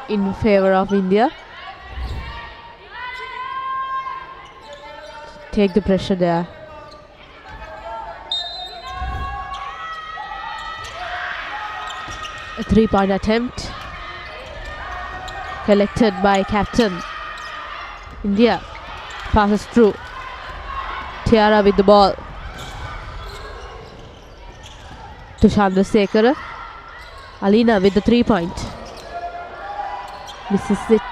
Speaker 4: in favor of India. Take the pressure there. A 3-point attempt collected by captain India. Passes through. Tiara with the ball. to Chandrasekhara. Alina with the 3-point. Misses it.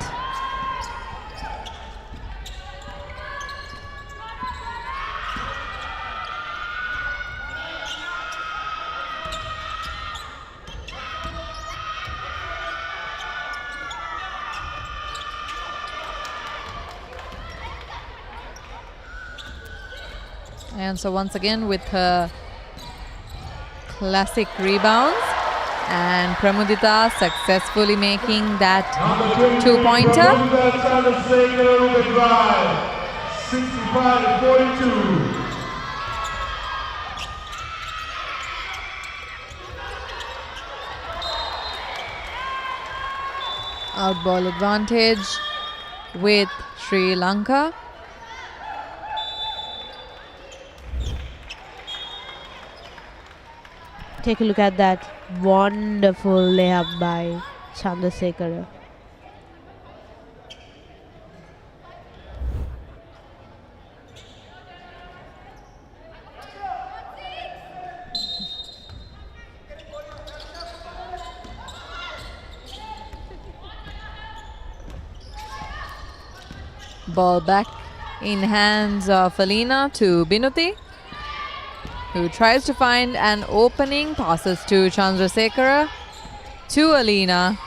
Speaker 3: And so once again with her classic rebounds, and Pramudita successfully making that 2-pointer.
Speaker 5: 65-42.
Speaker 3: Outball advantage with Sri Lanka.
Speaker 4: Take a look at that wonderful layup by Chandrasekhara.
Speaker 3: Ball back in hands of Alina to Binuti, who tries to find an opening, passes to Chandrasekhara, to Alina.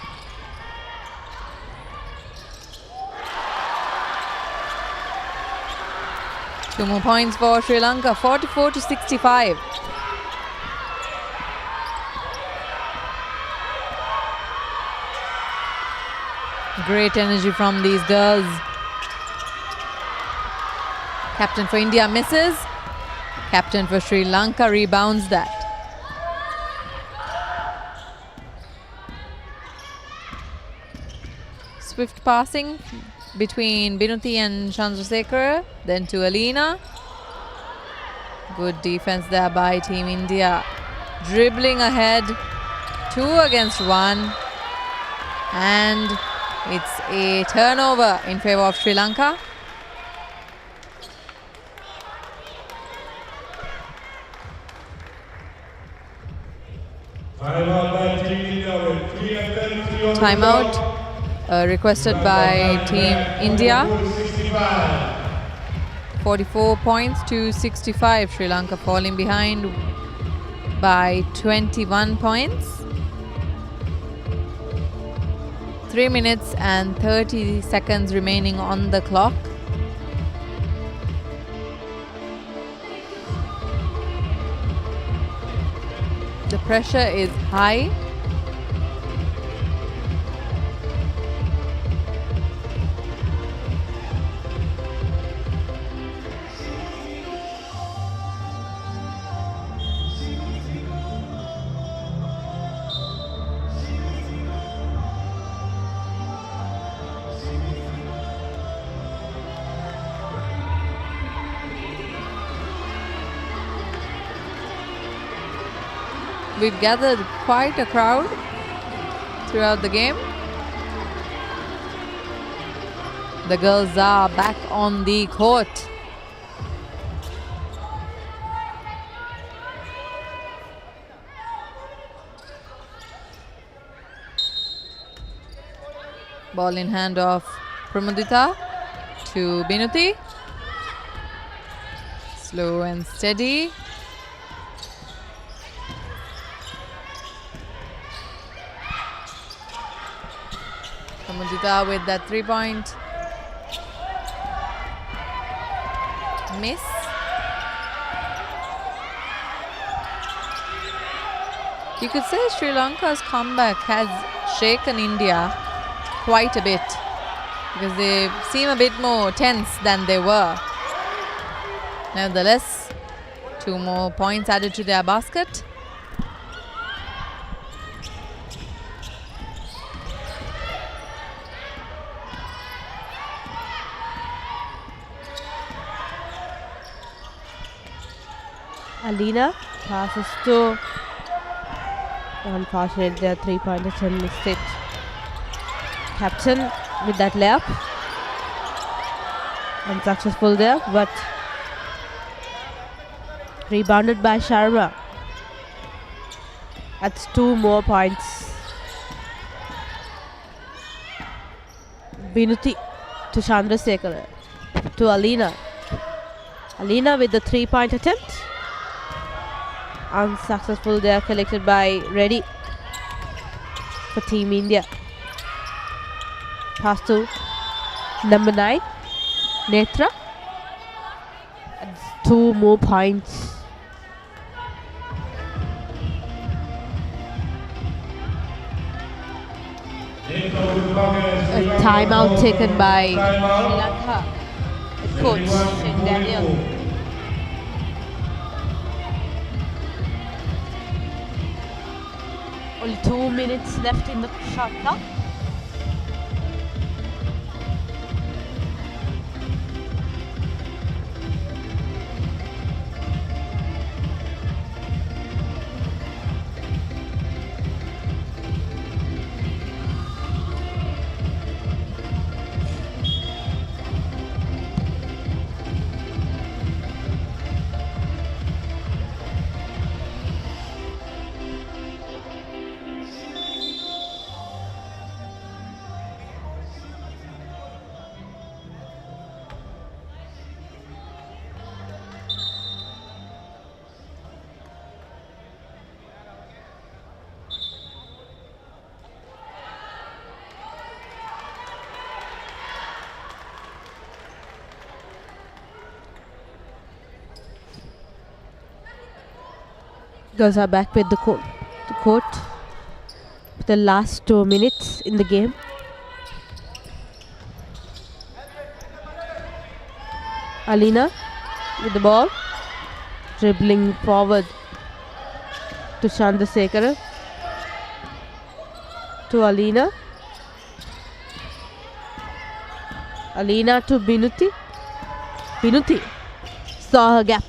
Speaker 3: Two more points for Sri Lanka, 44-65. Great energy from these girls. Captain for India misses. Captain for Sri Lanka rebounds that. Swift passing between Binuti and Chandrasekhara, then to Alina. Good defense there by Team India. Dribbling ahead, 2 against 1. And it's a turnover in favor of Sri Lanka. Timeout requested by Team India. 44 points to 65. Sri Lanka falling behind by 21 points. 3 minutes and 30 seconds remaining on the clock. The pressure is high. We've gathered quite a crowd throughout the game. The girls are back on the court. Ball in hand of Pramudita to Binuti. Slow and steady. Pramudita with that 3-point miss. You could say Sri Lanka's comeback has shaken India quite a bit because they seem a bit more tense than they were. Nevertheless, 2 more points added to their basket.
Speaker 4: Alina passes to, unfortunately their 3-pointers and missed it. Captain with that layup. Unsuccessful there, but rebounded by Sharma. That's 2 more points. Binuti to Chandrasekhara. To Alina. Alina with the 3-point attempt. Unsuccessful there, collected by Reddy for Team India. Pass to number 9, Netra. And 2 more points. A timeout taken by Sri Lanka. The coach, Shane Daniel. Only 2 minutes left in the shot clock. Girls are back with the court with the last 2 minutes in the game. Alina with the ball, dribbling forward to Chandrasekhara, to Alina. Alina to Binuti. Binuti saw her gap.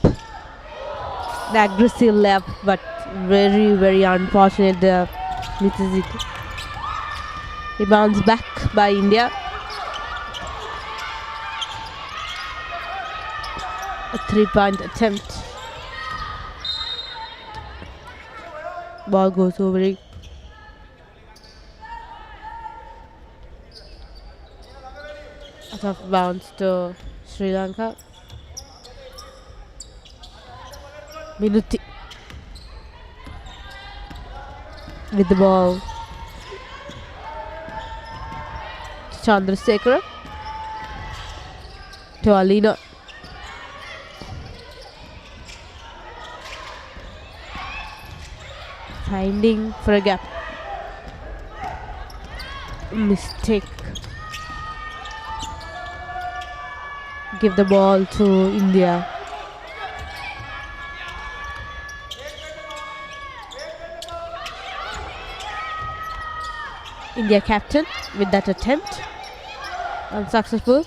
Speaker 4: The aggressive left, but very unfortunate there. Misses it. Rebounds back by India. A 3-point attempt. Ball goes over it. Out of bounds to Sri Lanka. Binuti with the ball. Chandrasekhara to Alina. Finding for a gap. Mistake. Give the ball to India. India captain with that attempt. Unsuccessful.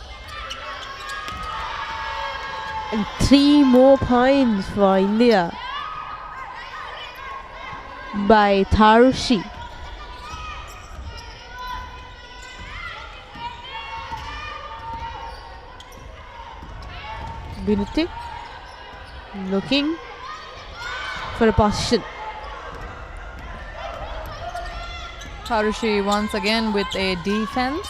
Speaker 4: And 3 more points for India by Tharushi. Binuti looking for a position.
Speaker 3: Harushi once again with a defense.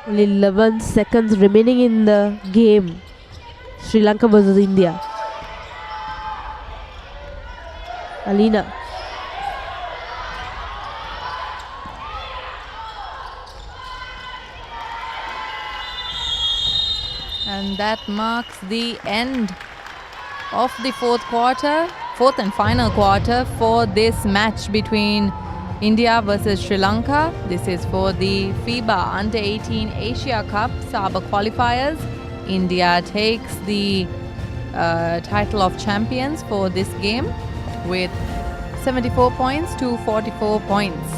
Speaker 4: Only 11 seconds remaining in the game. Sri Lanka versus India. Alina.
Speaker 3: And that marks the end of the fourth and final quarter for this match between India versus Sri Lanka. This is for the FIBA Under-18 Asia Cup SABA Qualifiers. India takes the title of champions for this game with 74 points to 44 points.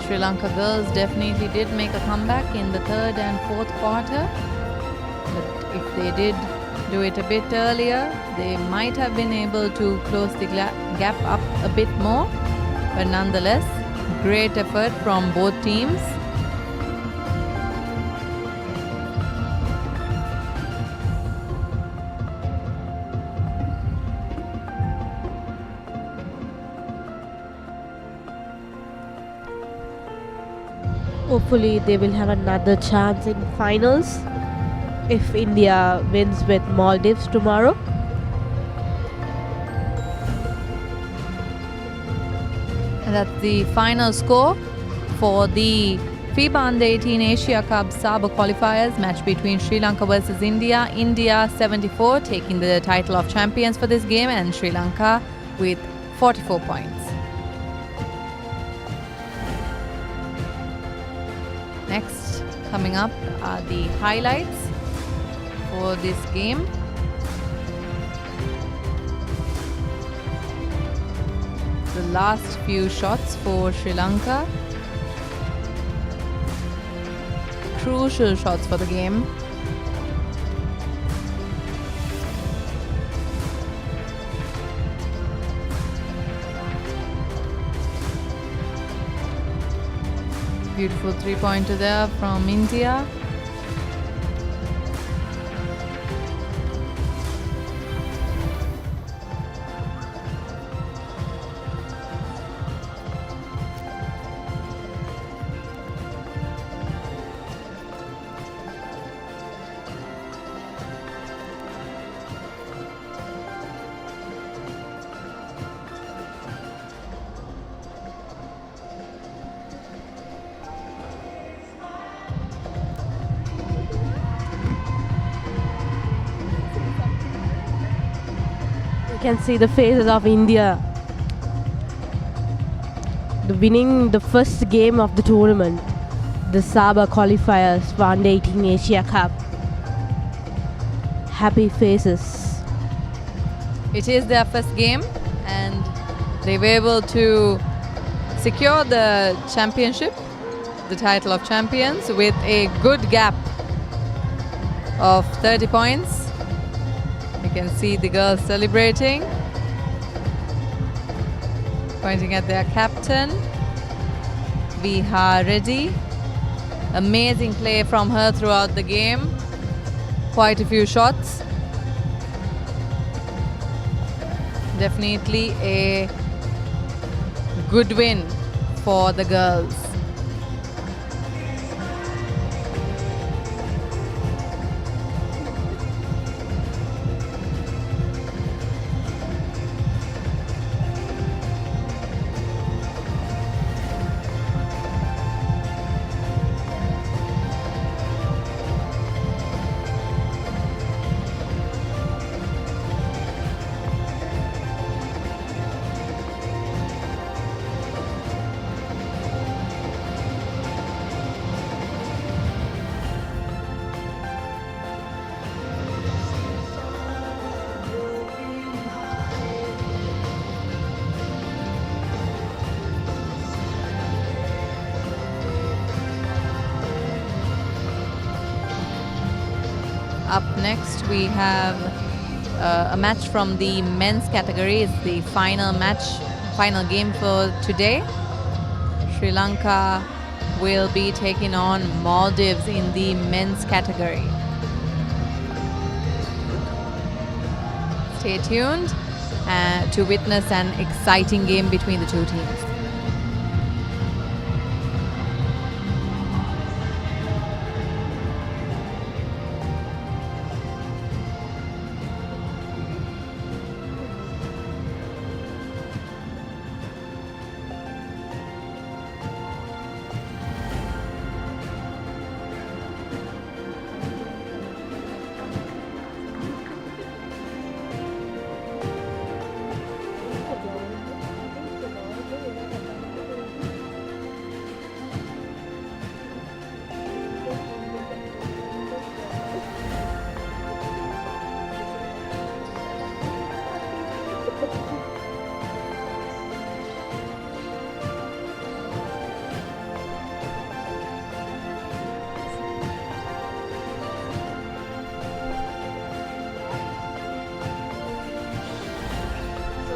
Speaker 3: Sri Lanka girls definitely did make a comeback in the third and fourth quarter. But if they did do it a bit earlier, they might have been able to close the gap up a bit more. But nonetheless, great effort from both teams.
Speaker 4: Hopefully they will have another chance in finals if India wins with Maldives tomorrow.
Speaker 3: And that's the final score for the FIBA U18 Asia Cup SABA Qualifiers match between Sri Lanka versus India. India 74 taking the title of champions for this game, and Sri Lanka with 44 points. Next, coming up are the highlights for this game. The last few shots for Sri Lanka. Crucial shots for the game. Beautiful three-pointer there from India.
Speaker 4: You can see the faces of India. Winning the first game of the tournament, the SABA Qualifiers for U18 Asia Cup. Happy faces.
Speaker 3: It is their first game, and they were able to secure the championship, the title of champions, with a good gap of 30 points. You can see the girls celebrating, pointing at their captain, Viha Reddy. Amazing play from her throughout the game. Quite a few shots. Definitely a good win for the girls. Up next, we have a match from the men's category. It's the final game for today. Sri Lanka will be taking on Maldives in the men's category. Stay tuned to witness an exciting game between the two teams.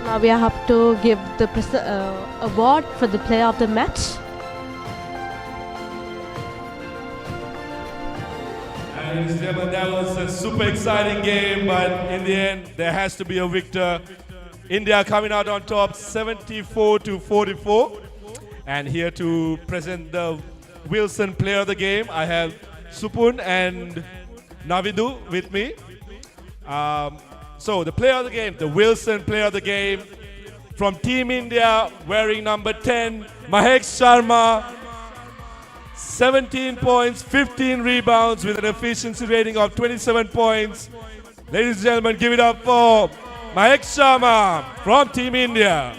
Speaker 4: Now we have to give the award for the player of the match.
Speaker 2: And ladies and gentlemen, that was a super exciting game, but in the end, there has to be a victor. India coming out on top, 74-44. And here to present the Wilson player of the game, I have Supun and Navidu with me. So the player of the game, the Wilson player of the game, from Team India, wearing number 10, Mahek Sharma, 17 points, 15 rebounds with an efficiency rating of 27 points. Ladies and gentlemen, give it up for Mahek Sharma from Team India.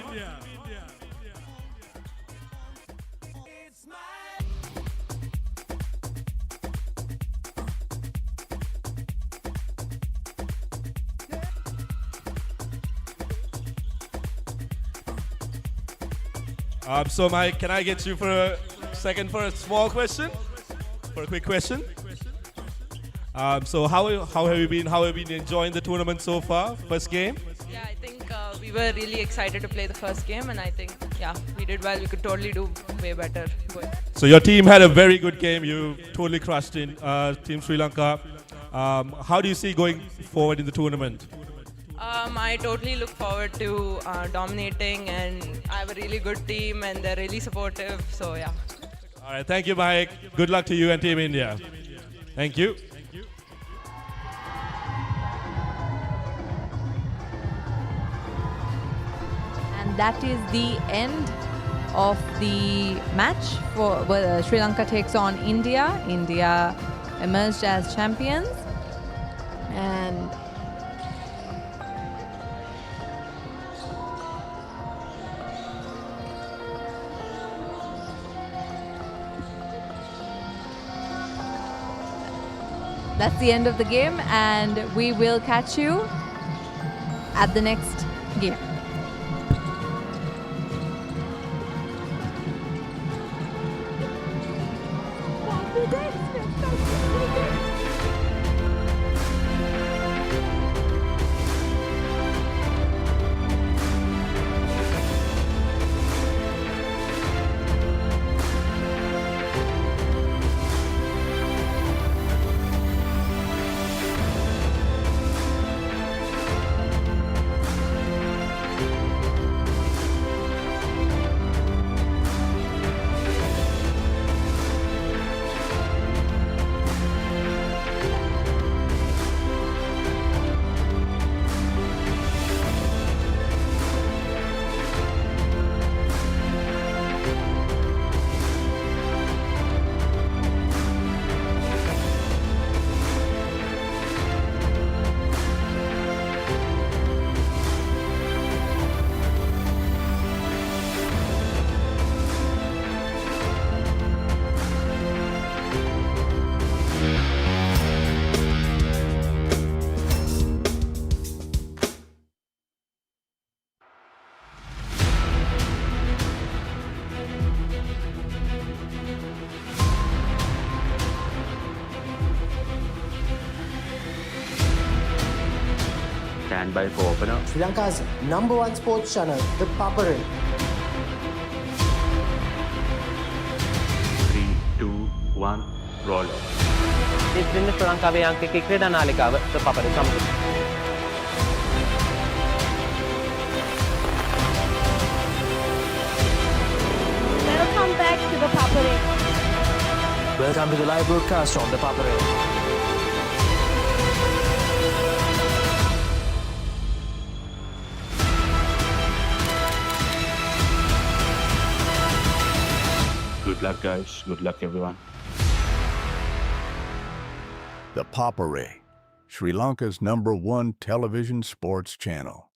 Speaker 2: So Mike, can I get you for a second for a small question? For a quick question? So how have you been? How have you been enjoying the tournament so far? First game?
Speaker 13: Yeah, I think we were really excited to play the first game, and I think, yeah, we did well. We could totally do way better going.
Speaker 2: So your team had a very good game. You totally crushed in Team Sri Lanka. How do you see going forward in the tournament?
Speaker 13: I totally look forward to dominating, and I have a really good team, and they're really supportive. So yeah.
Speaker 2: All right, thank you, Mike. Good luck to you and Team India. Thank you.
Speaker 3: And that is the end of the match for Sri Lanka takes on India. India emerged as champions, and that's the end of the game, and we will catch you at the next game.
Speaker 14: Stand by for opener.
Speaker 15: Sri Lanka's #1 sports channel, ThePapare.
Speaker 14: 3, 2, 1, roll.
Speaker 16: ඉතින් ශ්‍රී ලංකාවේ අංකික ක්‍රීඩා නාලිකාව ThePapare සමග.
Speaker 4: Welcome back to ThePapare.
Speaker 15: Welcome to the live broadcast on ThePapare.
Speaker 14: Good luck, guys. Good luck, everyone.
Speaker 17: ThePapare, Sri Lanka's #1 television sports channel.